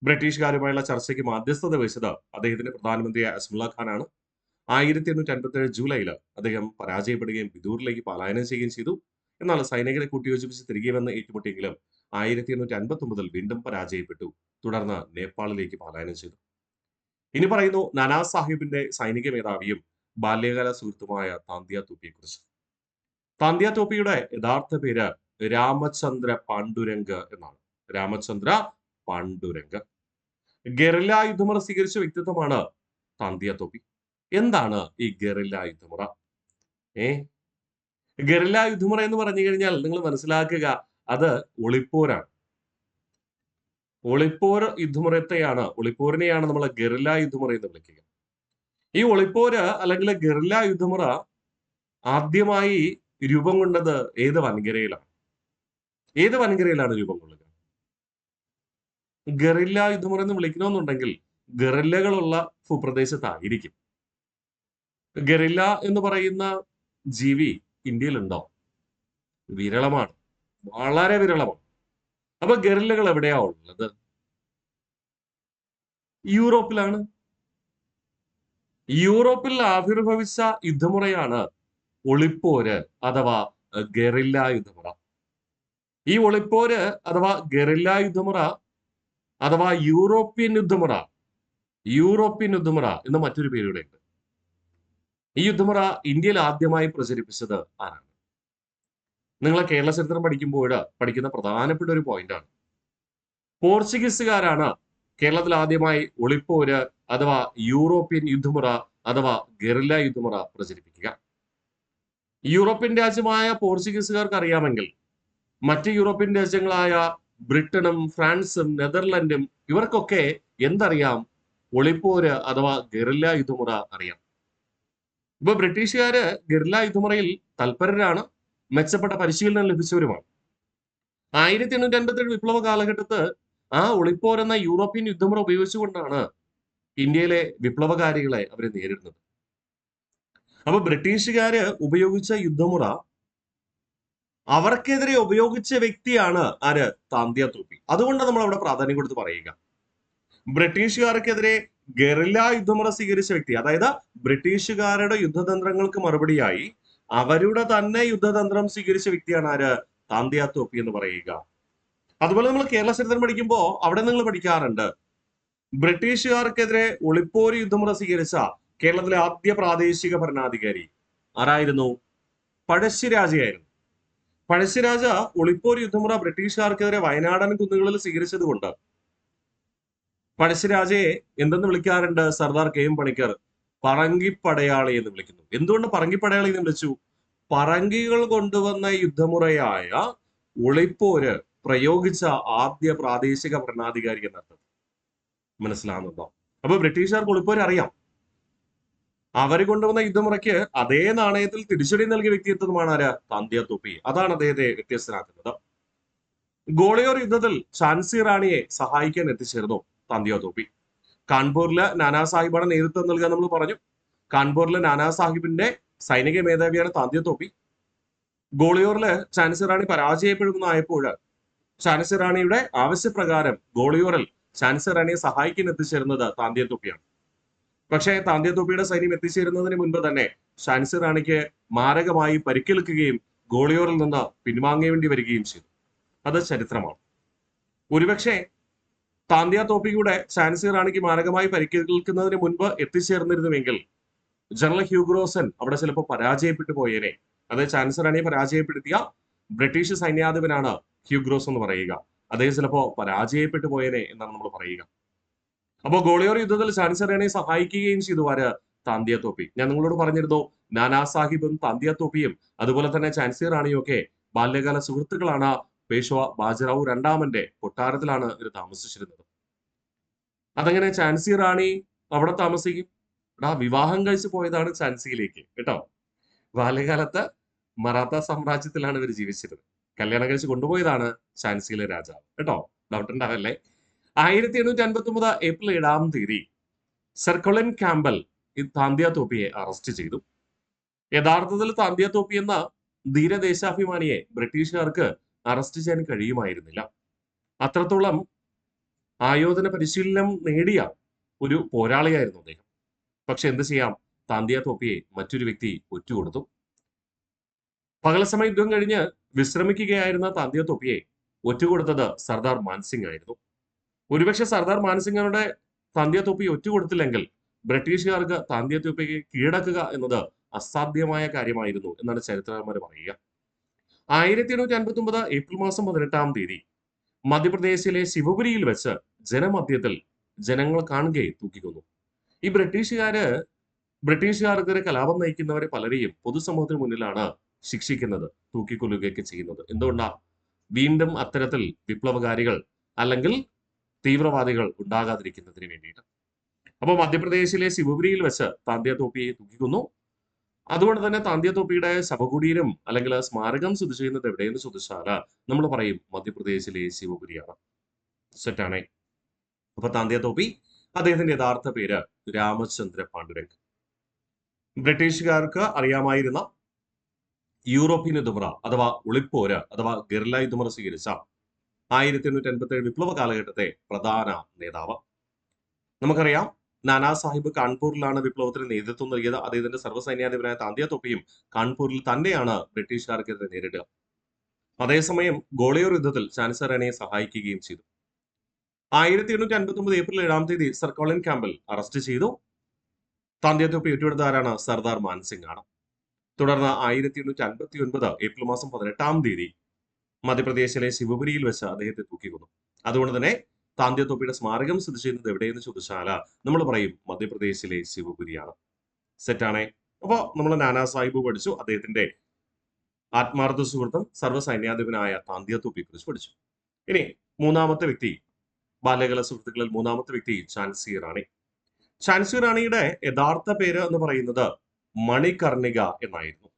ബ്രിട്ടീഷുകാരുമായുള്ള ചർച്ചയ്ക്ക് മാധ്യസ്ഥത വഹിച്ചത് അദ്ദേഹത്തിന്റെ പ്രധാനമന്ത്രിയായ അസിമുല്ല ഖാനാണ്. 1857 ജൂലൈയിൽ അദ്ദേഹം പരാജയപ്പെടുകയും ബിദൂറിലേക്ക് പലായനം ചെയ്യുകയും ചെയ്തു. എന്നാൽ സൈനികരെ കൂട്ടിയോജിപ്പിച്ച് തിരികെ വന്ന് ഏറ്റുമുട്ടിയെങ്കിലും 1859 വീണ്ടും പരാജയപ്പെട്ടു. തുടർന്ന് നേപ്പാളിലേക്ക് പലായനം ചെയ്തു. ഇനി പറയുന്നു നാനാ സാഹിബിന്റെ സൈനിക മേധാവിയും ബാല്യകാല സുഹൃത്തുമായ താന്തിയ തോപ്പിയെ കുറിച്ച്. താന്തിയ തോപ്പിയുടെ യഥാർത്ഥ പേര് രാമചന്ദ്ര പാണ്ഡുരംഗ് എന്നാണ്. രാമചന്ദ്ര പാണ്ഡുരംഗ്. ഗറില്ല യുദ്ധമുറ സ്വീകരിച്ച വ്യക്തിത്വമാണ് താന്തിയ തോപ്പി. എന്താണ് ഈ ഗറില്ല യുദ്ധമുറ? ഗറില്ല യുദ്ധമുറ എന്ന് പറഞ്ഞു കഴിഞ്ഞാൽ നിങ്ങൾ മനസ്സിലാക്കുക, അത് ഒളിപ്പോരാണ്. ഒളിപ്പോർ യുദ്ധമുറത്തെയാണ്, ഒളിപ്പോരിനെയാണ് നമ്മൾ ഗറില്ല യുദ്ധമുറ എന്ന് വിളിക്കുക. ഈ ഒളിപ്പോര് അല്ലെങ്കിൽ ഗറില്ല യുദ്ധമുറ ആദ്യമായി രൂപം കൊണ്ടത് ഏത് വൻകരയിലാണ്? ഏത് വൻകരയിലാണ് രൂപം കൊള്ളുക? ഗറില്ല യുദ്ധമുറ എന്ന് വിളിക്കണമെന്നുണ്ടെങ്കിൽ ഗറില്ലകളുള്ള ഭൂപ്രദേശത്തായിരിക്കും. ഗറില്ല എന്ന് പറയുന്ന ജീവി ഇന്ത്യയിലുണ്ടോ? വിരളമാണ്, വളരെ വിരളമാണ്. അപ്പൊ ഗറില്ലകൾ എവിടെയാ ഉള്ളത്? യൂറോപ്പിലാണ്. യൂറോപ്പിൽ ആവിർഭവിച്ച യുദ്ധമുറയാണ് ഒളിപ്പോര് അഥവാ ഗറില്ല യുദ്ധമുറ. ഈ ഒളിപ്പോര് അഥവാ ഗറില്ല യുദ്ധമുറ അഥവാ യൂറോപ്യൻ യുദ്ധമുറ, യൂറോപ്യൻ യുദ്ധമുറ എന്ന് മറ്റൊരു പേരുടെ ഉണ്ട്. ഈ യുദ്ധമുറ ഇന്ത്യയിൽ ആദ്യമായി പ്രചരിപ്പിച്ചത് ആരാണ്? നിങ്ങൾ കേരള ചരിത്രം പഠിക്കുമ്പോൾ പഠിക്കുന്ന പ്രധാനപ്പെട്ട ഒരു പോയിന്റാണ്. പോർച്ചുഗീസുകാരാണ് കേരളത്തിൽ ആദ്യമായി ഒളിപ്പോര് അഥവാ യൂറോപ്യൻ യുദ്ധമുറ അഥവാ ഗറില്ല യുദ്ധമുറ പ്രചരിപ്പിക്കുക. യൂറോപ്യൻ രാജ്യമായ പോർച്ചുഗീസുകാർക്ക് അറിയാമെങ്കിൽ മറ്റ് യൂറോപ്യൻ രാജ്യങ്ങളായ ബ്രിട്ടനും ഫ്രാൻസും നെതർലൻഡും ഇവർക്കൊക്കെ എന്തറിയാം? ഒളിപ്പോര് അഥവാ ഗറില്ല യുദ്ധമുറ അറിയാം. ഇപ്പൊ ബ്രിട്ടീഷുകാര് ഗറില്ല യുദ്ധമുറയിൽ തൽപരരാണ്, മെച്ചപ്പെട്ട പരിശീലനം ലഭിച്ചവരുമാണ്. 1857 വിപ്ലവ കാലഘട്ടത്ത് ആ ഒളിപ്പോരെന്ന യൂറോപ്യൻ യുദ്ധമുറ ഉപയോഗിച്ചുകൊണ്ടാണ് ഇന്ത്യയിലെ വിപ്ലവകാരികളെ അവരെ നേരിടുന്നത്. അപ്പൊ ബ്രിട്ടീഷുകാര് ഉപയോഗിച്ച യുദ്ധമുറ അവർക്കെതിരെ ഉപയോഗിച്ച വ്യക്തിയാണ് ആര്? താന്തിയ തോപ്പി. അതുകൊണ്ട് നമ്മൾ അവിടെ പ്രാധാന്യം കൊടുത്ത് പറയുക. ബ്രിട്ടീഷുകാർക്കെതിരെ ഗറില്ല യുദ്ധമുറ സ്വീകരിച്ച വ്യക്തി, അതായത് ബ്രിട്ടീഷുകാരുടെ യുദ്ധതന്ത്രങ്ങൾക്ക് മറുപടിയായി അവരുടെ തന്നെ യുദ്ധതന്ത്രം സ്വീകരിച്ച വ്യക്തിയാണ് ആര്? താന്തിയ തോപ്പി എന്ന് പറയുക. അതുപോലെ നമ്മൾ കേരള ചരിത്രം പഠിക്കുമ്പോൾ അവിടെ നിങ്ങൾ പഠിക്കാറുണ്ട്, ബ്രിട്ടീഷുകാർക്കെതിരെ ഒളിപ്പോര് യുദ്ധമുറ സ്വീകരിച്ച കേരളത്തിലെ ആദ്യ പ്രാദേശിക ഭരണാധികാരി ആരായിരുന്നു? പഴശ്ശിരാജയായിരുന്നു. പഴശ്ശിരാജ ഒളിപ്പോര് യുദ്ധമുറ ബ്രിട്ടീഷുകാർക്കെതിരെ വയനാടൻ കുന്നുകളിൽ സ്വീകരിച്ചത് കൊണ്ട് പഴശ്ശിരാജയെ എന്തെന്ന് വിളിക്കാറുണ്ട്? Sardar K M Panikkar. പറങ്കിപ്പടയാളി എന്ന് വിളിക്കുന്നു. എന്തുകൊണ്ട് പറങ്കിപ്പടയാളി എന്ന് വിളിച്ചു? പറങ്കികൾ കൊണ്ടുവന്ന യുദ്ധമുറയായ ഒളിപ്പോര് പ്രയോഗിച്ച ആദ്യ പ്രാദേശിക ഭരണാധികാരി എന്നർത്ഥം. മനസ്സിലാവുന്നുണ്ടോ? അപ്പൊ ബ്രിട്ടീഷുകാർക്ക് ഒളിപ്പോര് അറിയാം. അവര് കൊണ്ടുവന്ന യുദ്ധമുറയ്ക്ക് അതേ നാണയത്തിൽ തിരിച്ചടി നൽകിയ വ്യക്തിത്വമാണ് ആര്? താന്തിയ തോപ്പി. അതാണ് അദ്ദേഹത്തെ വ്യത്യസ്തനാക്കുന്നത്. ഗോളിയോർ യുദ്ധത്തിൽ ഝാൻസി റാണിയെ സഹായിക്കാൻ എത്തിച്ചേർന്നു താന്തിയ തോപ്പി. കാൺപൂരില് നാനാ സാഹിബാണ് നേതൃത്വം നൽകുക നമ്മൾ പറഞ്ഞു. കാൺപൂരിലെ നാനാ സാഹിബിന്റെ സൈനിക മേധാവിയാണ് താന്തിയ തോപ്പി. ഗോളിയോറില് ഝാൻസി റാണി പരാജയപ്പെടുന്നതായപ്പോൾ ഝാൻസി റാണിയുടെ ആവശ്യപ്രകാരം ഗോളിയോറിൽ ഝാൻസി റാണിയെ സഹായിക്കാൻ എത്തിച്ചേരുന്നത് താന്തിയ തോപ്പിയാണ്. പക്ഷേ താന്തിയ തോപ്പിയുടെ സൈന്യം എത്തിച്ചേരുന്നതിന് മുൻപ് തന്നെ ഝാൻസി റാണിക്ക് മാരകമായി പരിക്കേൽക്കുകയും ഗോളിയോറിൽ നിന്ന് പിൻവാങ്ങേണ്ടി വരികയും ചെയ്തു. അത് ചരിത്രമാണ്. ഒരുപക്ഷെ താന്തിയ തോപ്പിയുടെ ഝാൻസി റാണിക്ക് മാരകമായി പരിക്കേൽക്കുന്നതിന് മുൻപ് എത്തിച്ചേർന്നിരുന്നുവെങ്കിൽ ജനറൽ ഹ്യൂഗ്രോസൻ അവിടെ ചിലപ്പോൾ പരാജയപ്പെട്ടു പോയേനെ. അത് ഝാൻസി റാണിയെ പരാജയപ്പെടുത്തിയ ബ്രിട്ടീഷ് സൈന്യാധിപനാണ് ഹ്യൂഗ്രോസ് എന്ന് പറയുക. അദ്ദേഹം ചിലപ്പോൾ പരാജയപ്പെട്ടു പോയേനെ എന്നാണ് നമ്മൾ പറയുക. അപ്പോൾ ഗോളിയോർ യുദ്ധത്തിൽ ഝാൻസി റാണിയെ സഹായിക്കുകയും ചെയ്തു ആര്? താന്തിയ തോപ്പി. ഞാൻ നിങ്ങളോട് പറഞ്ഞിരുന്നു, നാനാ സാഹിബും താന്തിയ തോപ്പിയും അതുപോലെ തന്നെ ഝാൻസി റാണിയും ഒക്കെ ബാല്യകാല സുഹൃത്തുക്കളാണ്. പേഷ്വ ബാജിറാവു രണ്ടാമന്റെ കൊട്ടാരത്തിലാണ് ഇവർ താമസിച്ചിരുന്നത്. അതങ്ങനെ ഝാൻസി റാണി അവിടെ താമസിക്കും? വിവാഹം കഴിച്ചു പോയതാണ് ഝാൻസിയിലേക്ക് കേട്ടോ. ബാല്യകാലത്ത് മറാത്ത സാമ്രാജ്യത്തിലാണ് ഇവർ ജീവിച്ചിരുന്നത്. കല്യാണം കഴിച്ച് കൊണ്ടുപോയതാണ് ഝാൻസിയിലെ രാജാവ് കേട്ടോ. ഡൗട്ട് ഉണ്ടാവല്ലേ. 1859 ഏപ്രിൽ 7-ാം തീയതി സർ കൊളിൻ ക്യാമ്പൽ ഈ താന്തിയ തോപ്പിയെ അറസ്റ്റ് ചെയ്തു. യഥാർത്ഥത്തിൽ താന്തിയ തോപ്പി എന്ന ധീരദേശാഭിമാനിയെ ബ്രിട്ടീഷുകാർക്ക് അറസ്റ്റ് ചെയ്യാൻ കഴിയുമായിരുന്നില്ല. അത്രത്തോളം ആയോധന പരിശീലനം നേടിയ ഒരു പോരാളിയായിരുന്നു അദ്ദേഹം. പക്ഷെ എന്ത് ചെയ്യാം, താന്തിയ തോപ്പിയെ മറ്റൊരു വ്യക്തി ഒറ്റുകൊടുത്തു. പകൽ സമയ യുദ്ധം കഴിഞ്ഞ് വിശ്രമിക്കുകയായിരുന്ന താന്തിയ തോപ്പിയെ ഒറ്റുകൊടുത്തത് സർദാർ മാൻസിംഗ് ആയിരുന്നു. ഒരുപക്ഷെ സർദാർ മാൻസിംഗിനോട് താന്തിയ തോപ്പി ഒറ്റുകൊടുത്തില്ലെങ്കിൽ ബ്രിട്ടീഷുകാർക്ക് താന്തിയ തോപ്പിയെ കീഴടക്കുക എന്നത് അസാധ്യമായ കാര്യമായിരുന്നു എന്നാണ് ചരിത്രകാരന്മാർ പറയുക. 1859 ഏപ്രിൽ മാസം 18-ാം തീയതി മധ്യപ്രദേശിലെ ശിവപുരിയിൽ വെച്ച് ജനമധ്യത്തിൽ ജനങ്ങൾ കാണുകയെ തൂക്കിക്കൊന്നു. ഈ ബ്രിട്ടീഷുകാർക്കെതിരെ കലാപം നയിക്കുന്നവരെ പലരെയും പൊതുസമൂഹത്തിന് മുന്നിലാണ് ശിക്ഷിക്കുന്നത്, തൂക്കിക്കൊല്ലുകയൊക്കെ ചെയ്യുന്നത്. എന്തുകൊണ്ടാ? വീണ്ടും അത്തരത്തിൽ വിപ്ലവകാരികൾ അല്ലെങ്കിൽ തീവ്രവാദികൾ ഉണ്ടാകാതിരിക്കുന്നതിന് വേണ്ടിയിട്ട്. അപ്പോൾ മധ്യപ്രദേശിലെ ശിവപുരിയിൽ വെച്ച് താന്തിയ തോപ്പിയെ തൂക്കിക്കൊന്നു. അതുകൊണ്ട് തന്നെ താന്തിയ തോപ്പിയുടെ ശവകുടീരം അല്ലെങ്കിൽ സ്മാരകം സ്ഥിതി ചെയ്യുന്നത് എവിടെയെന്ന് ചോദിച്ചാൽ നമ്മൾ പറയും മധ്യപ്രദേശിലെ ശിവപുരിയാണ്. സെറ്റാണേ. അപ്പൊ താന്തിയ തോപ്പി, അദ്ദേഹത്തിന്റെ യഥാർത്ഥ പേര് രാമചന്ദ്ര പാണ്ഡുരംഗ്. ബ്രിട്ടീഷുകാർക്ക് അറിയാമായിരുന്ന യൂറോപ്യൻ യുദ്ധമുറ അഥവാ ഒളിപ്പോര് അഥവാ ഗറില്ല യുദ്ധമുറ സ്വീകരിച്ച 1857 വിപ്ലവ കാലഘട്ടത്തെ പ്രധാന നേതാവ്. നമുക്കറിയാം, നാനാ സാഹിബ് കാൺപൂരിലാണ് വിപ്ലവത്തിന് നേതൃത്വം നൽകിയത്. അദ്ദേഹത്തിന്റെ സർവ്വസൈന്യാധിപനായ താന്തിയ തോപ്പിയും കാൺപൂരിൽ തന്നെയാണ് ബ്രിട്ടീഷുകാർക്കെതിരെ നേരിടുക. അതേസമയം ഗോളിയോർ യുദ്ധത്തിൽ ഝാൻസി റാണിയെ സഹായിക്കുകയും ചെയ്തു. 1859 ഏപ്രിൽ 7-ാം തീയതി സർ കൊളിൻ ക്യാമ്പൽ അറസ്റ്റ് ചെയ്തു. താന്തിയ തോപ്പി ഒറ്റുകൊടുത്ത ആരാണ്? സർദാർ മാൻസിംഗ് ആണ്. തുടർന്ന് 1859 ഏപ്രിൽ മാസം 18-ാം തീയതി മധ്യപ്രദേശിലെ ശിവപുരിയിൽ വെച്ച് അദ്ദേഹത്തെ തൂക്കിക്കൊന്നു. അതുകൊണ്ട് തന്നെ താന്തിയ തോപ്പിയുടെ സ്മാരകം സ്ഥിതി ചെയ്യുന്നത് എവിടെയെന്ന് ചോദിച്ചാൽ നമ്മൾ പറയും മധ്യപ്രദേശിലെ ശിവപുരിയാണ്. സെറ്റാണേ. അപ്പോൾ നമ്മൾ നാനാ സാഹിബ് പഠിച്ചു, അദ്ദേഹത്തിന്റെ ആത്മാർത്ഥ സുഹൃത്തും സർവ്വസൈന്യാധിപനായ താന്തിയ തോപ്പിയെ കുറിച്ച് പഠിച്ചു. ഇനി മൂന്നാമത്തെ വ്യക്തി, ബാല്യകാല സുഹൃത്തുക്കളിൽ മൂന്നാമത്തെ വ്യക്തി ഝാൻസി റാണി. ഝാൻസി റാണിയുടെ യഥാർത്ഥ പേര് എന്ന് പറയുന്നത് മണികർണിക എന്നായിരുന്നു.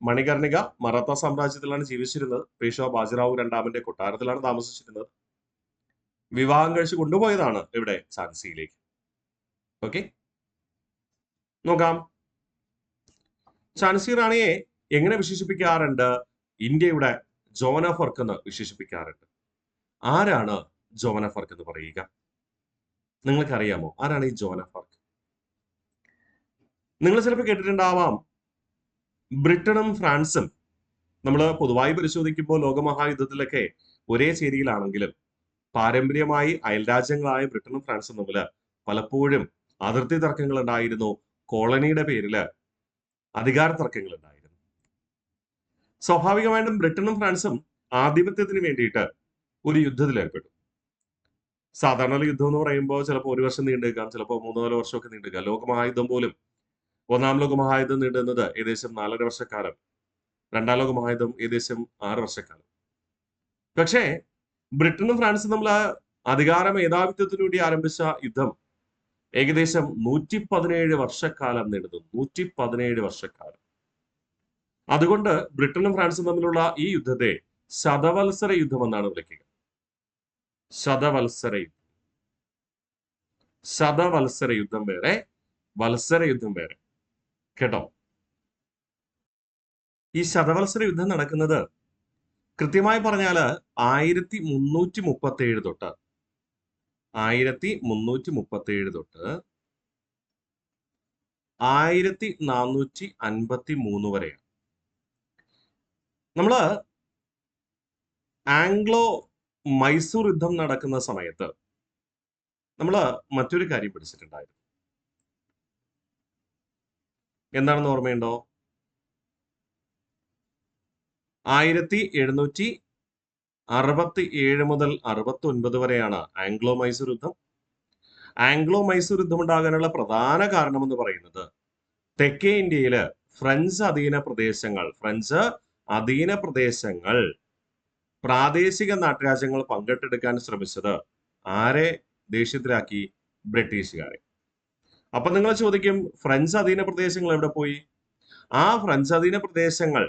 മണികർണിക മറാത്ത സാമ്രാജ്യത്തിലാണ് ജീവിച്ചിരുന്നത്. പേഷ്വ ബാജിറാവു രണ്ടാമന്റെ കൊട്ടാരത്തിലാണ് താമസിച്ചിരുന്നത്. വിവാഹം കഴിച്ച് കൊണ്ടുപോയതാണ് ഇവിടെ ഝാൻസിയിലേക്ക്. ഓക്കെ, നോക്കാം. ഝാൻസി റാണിയെ എങ്ങനെ വിശേഷിപ്പിക്കാറുണ്ട്? ഇന്ത്യയുടെ ജോൻ ഓഫ് ആർക്ക് എന്ന് വിശേഷിപ്പിക്കാറുണ്ട്. ആരാണ് ജോൻ ഓഫ് ആർക്ക് എന്ന് പറയുക? നിങ്ങൾക്ക് അറിയാമോ ആരാണ് ഈ ജോൻ ഓഫ് ആർക്ക്? നിങ്ങൾ ചിലപ്പോൾ കേട്ടിട്ടുണ്ടാവാം, ബ്രിട്ടനും ഫ്രാൻസും നമ്മൾ പൊതുവായി പരിശോധിക്കുമ്പോൾ ലോകമഹായുദ്ധത്തിലൊക്കെ ഒരേ ചേരിയിലാണെങ്കിലും പാരമ്പര്യമായി അയൽരാജ്യങ്ങളായ ബ്രിട്ടനും ഫ്രാൻസും തമ്മിൽ പലപ്പോഴും അതിർത്തി തർക്കങ്ങൾ ഉണ്ടായിരുന്നു. കോളനിയുടെ പേരില് അധികാര തർക്കങ്ങൾ ഉണ്ടായിരുന്നു. സ്വാഭാവികമായിട്ടും ബ്രിട്ടനും ഫ്രാൻസും ആധിപത്യത്തിന് വേണ്ടിയിട്ട് ഒരു യുദ്ധത്തിൽ ഏർപ്പെട്ടു. സാധാരണ യുദ്ധം എന്ന് പറയുമ്പോൾ ചിലപ്പോൾ 1 വർഷം നീണ്ടേക്കാം, ചിലപ്പോൾ 3-4 വർഷമൊക്കെ നീണ്ടേക്കാം. ലോകമഹായുദ്ധം പോലും 1-ാം ലോകമഹായുദ്ധം നീണ്ടുന്നത് ഏകദേശം 4.5 വർഷക്കാലം. 2-ാം ലോകമഹായുദ്ധം ഏകദേശം 6 വർഷക്കാലം. പക്ഷേ ബ്രിട്ടനും ഫ്രാൻസും തമ്മിൽ അധികാര മേധാവിത്വത്തിനു വേണ്ടി ആരംഭിച്ച യുദ്ധം ഏകദേശം 117 വർഷക്കാലം നീണ്ടു. 117 വർഷക്കാലം. അതുകൊണ്ട് ബ്രിട്ടനും ഫ്രാൻസും തമ്മിലുള്ള ഈ യുദ്ധത്തെ ശതവത്സര യുദ്ധം എന്നാണ് വിളിക്കുക. ശതവത്സര യുദ്ധം. ശതവത്സര യുദ്ധം വേറെ, വത്സര യുദ്ധം വേറെ. കേട്ടോ? ഈ ശതവത്സര യുദ്ധം നടക്കുന്നത് കൃത്യമായി പറഞ്ഞാല് 1337 തൊട്ട് 1337 തൊട്ട് 1453 വരെയാണ്. നമ്മള് ആംഗ്ലോ മൈസൂർ യുദ്ധം നടക്കുന്ന സമയത്ത് നമ്മള് മറ്റൊരു കാര്യം പഠിച്ചിട്ടുണ്ടായിരുന്നു. എന്താണെന്ന് ഓർമ്മയുണ്ടോ? 1767 മുതൽ 69 വരെയാണ് ആംഗ്ലോ മൈസൂർ യുദ്ധം. ആംഗ്ലോ മൈസൂർ യുദ്ധം ഉണ്ടാകാനുള്ള പ്രധാന കാരണം എന്ന് പറയുന്നത് തെക്കേ ഇന്ത്യയില് ഫ്രഞ്ച് അധീന പ്രദേശങ്ങൾ പ്രാദേശിക നാട്ടുരാജ്യങ്ങൾ പങ്കിട്ടെടുക്കാൻ ശ്രമിച്ചത് ആരെ ദേഷ്യത്തിലാക്കി? ബ്രിട്ടീഷുകാരെ. അപ്പൊ നിങ്ങൾ ചോദിക്കും, ഫ്രഞ്ച് അധീന പ്രദേശങ്ങൾ എവിടെ പോയി? ആ ഫ്രഞ്ച് അധീന പ്രദേശങ്ങൾ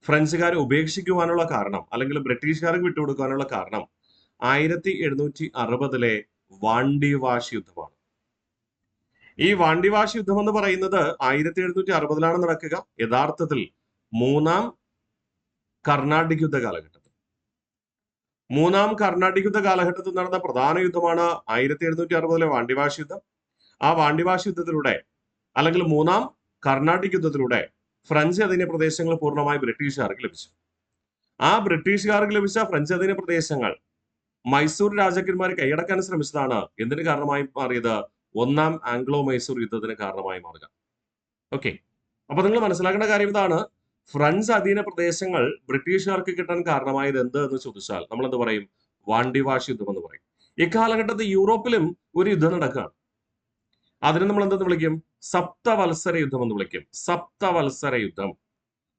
ഫ്രഞ്ചുകാരെ ഉപേക്ഷിക്കുവാനുള്ള കാരണം, അല്ലെങ്കിൽ ബ്രിട്ടീഷുകാർക്ക് വിട്ടുകൊടുക്കാനുള്ള കാരണം 1760 വാണ്ടിവാഷ് യുദ്ധമാണ്. ഈ വാണ്ടിവാഷ് യുദ്ധം എന്ന് പറയുന്നത് 1760 നടക്കുക. യഥാർത്ഥത്തിൽ 3-ാം കർണാട്ടിക് യുദ്ധ കാലഘട്ടത്തിൽ. 3-ാം കർണാട്ടിക് യുദ്ധ കാലഘട്ടത്തിൽ നടന്ന പ്രധാന യുദ്ധമാണ് 1760 വാണ്ടിവാഷ് യുദ്ധം. ആ വാണ്ടിവാഷ് യുദ്ധത്തിലൂടെ, അല്ലെങ്കിൽ 3-ാം കർണാട്ടിക് യുദ്ധത്തിലൂടെ ഫ്രഞ്ച് അധീന പ്രദേശങ്ങൾ പൂർണ്ണമായി ബ്രിട്ടീഷുകാർക്ക് ലഭിച്ചു. ആ ബ്രിട്ടീഷുകാർക്ക് ലഭിച്ച ഫ്രഞ്ച് അധീന പ്രദേശങ്ങൾ മൈസൂർ രാജാക്കന്മാർ കൈയടക്കാൻ ശ്രമിച്ചതാണ് എന്തിന് കാരണമായി മാറിയത്? 1-ാം ആംഗ്ലോ മൈസൂർ യുദ്ധത്തിന് കാരണമായി മാറുക. ഓക്കെ, അപ്പൊ നിങ്ങൾ മനസ്സിലാക്കേണ്ട കാര്യം ഇതാണ്. ഫ്രഞ്ച് അധീന പ്രദേശങ്ങൾ ബ്രിട്ടീഷുകാർക്ക് കിട്ടാൻ കാരണമായത് എന്ത് എന്ന് ചോദിച്ചാൽ നമ്മൾ എന്ത് പറയും? വാണ്ടിവാഷ് യുദ്ധം എന്ന് പറയും. ഇക്കാലഘട്ടത്തിൽ യൂറോപ്പിലും ഒരു യുദ്ധം നടക്കുകയാണ്. അതിനെ നമ്മൾ എന്തെന്ന് വിളിക്കും? സപ്തവത്സര യുദ്ധം എന്ന് വിളിക്കും. സപ്തവത്സര യുദ്ധം.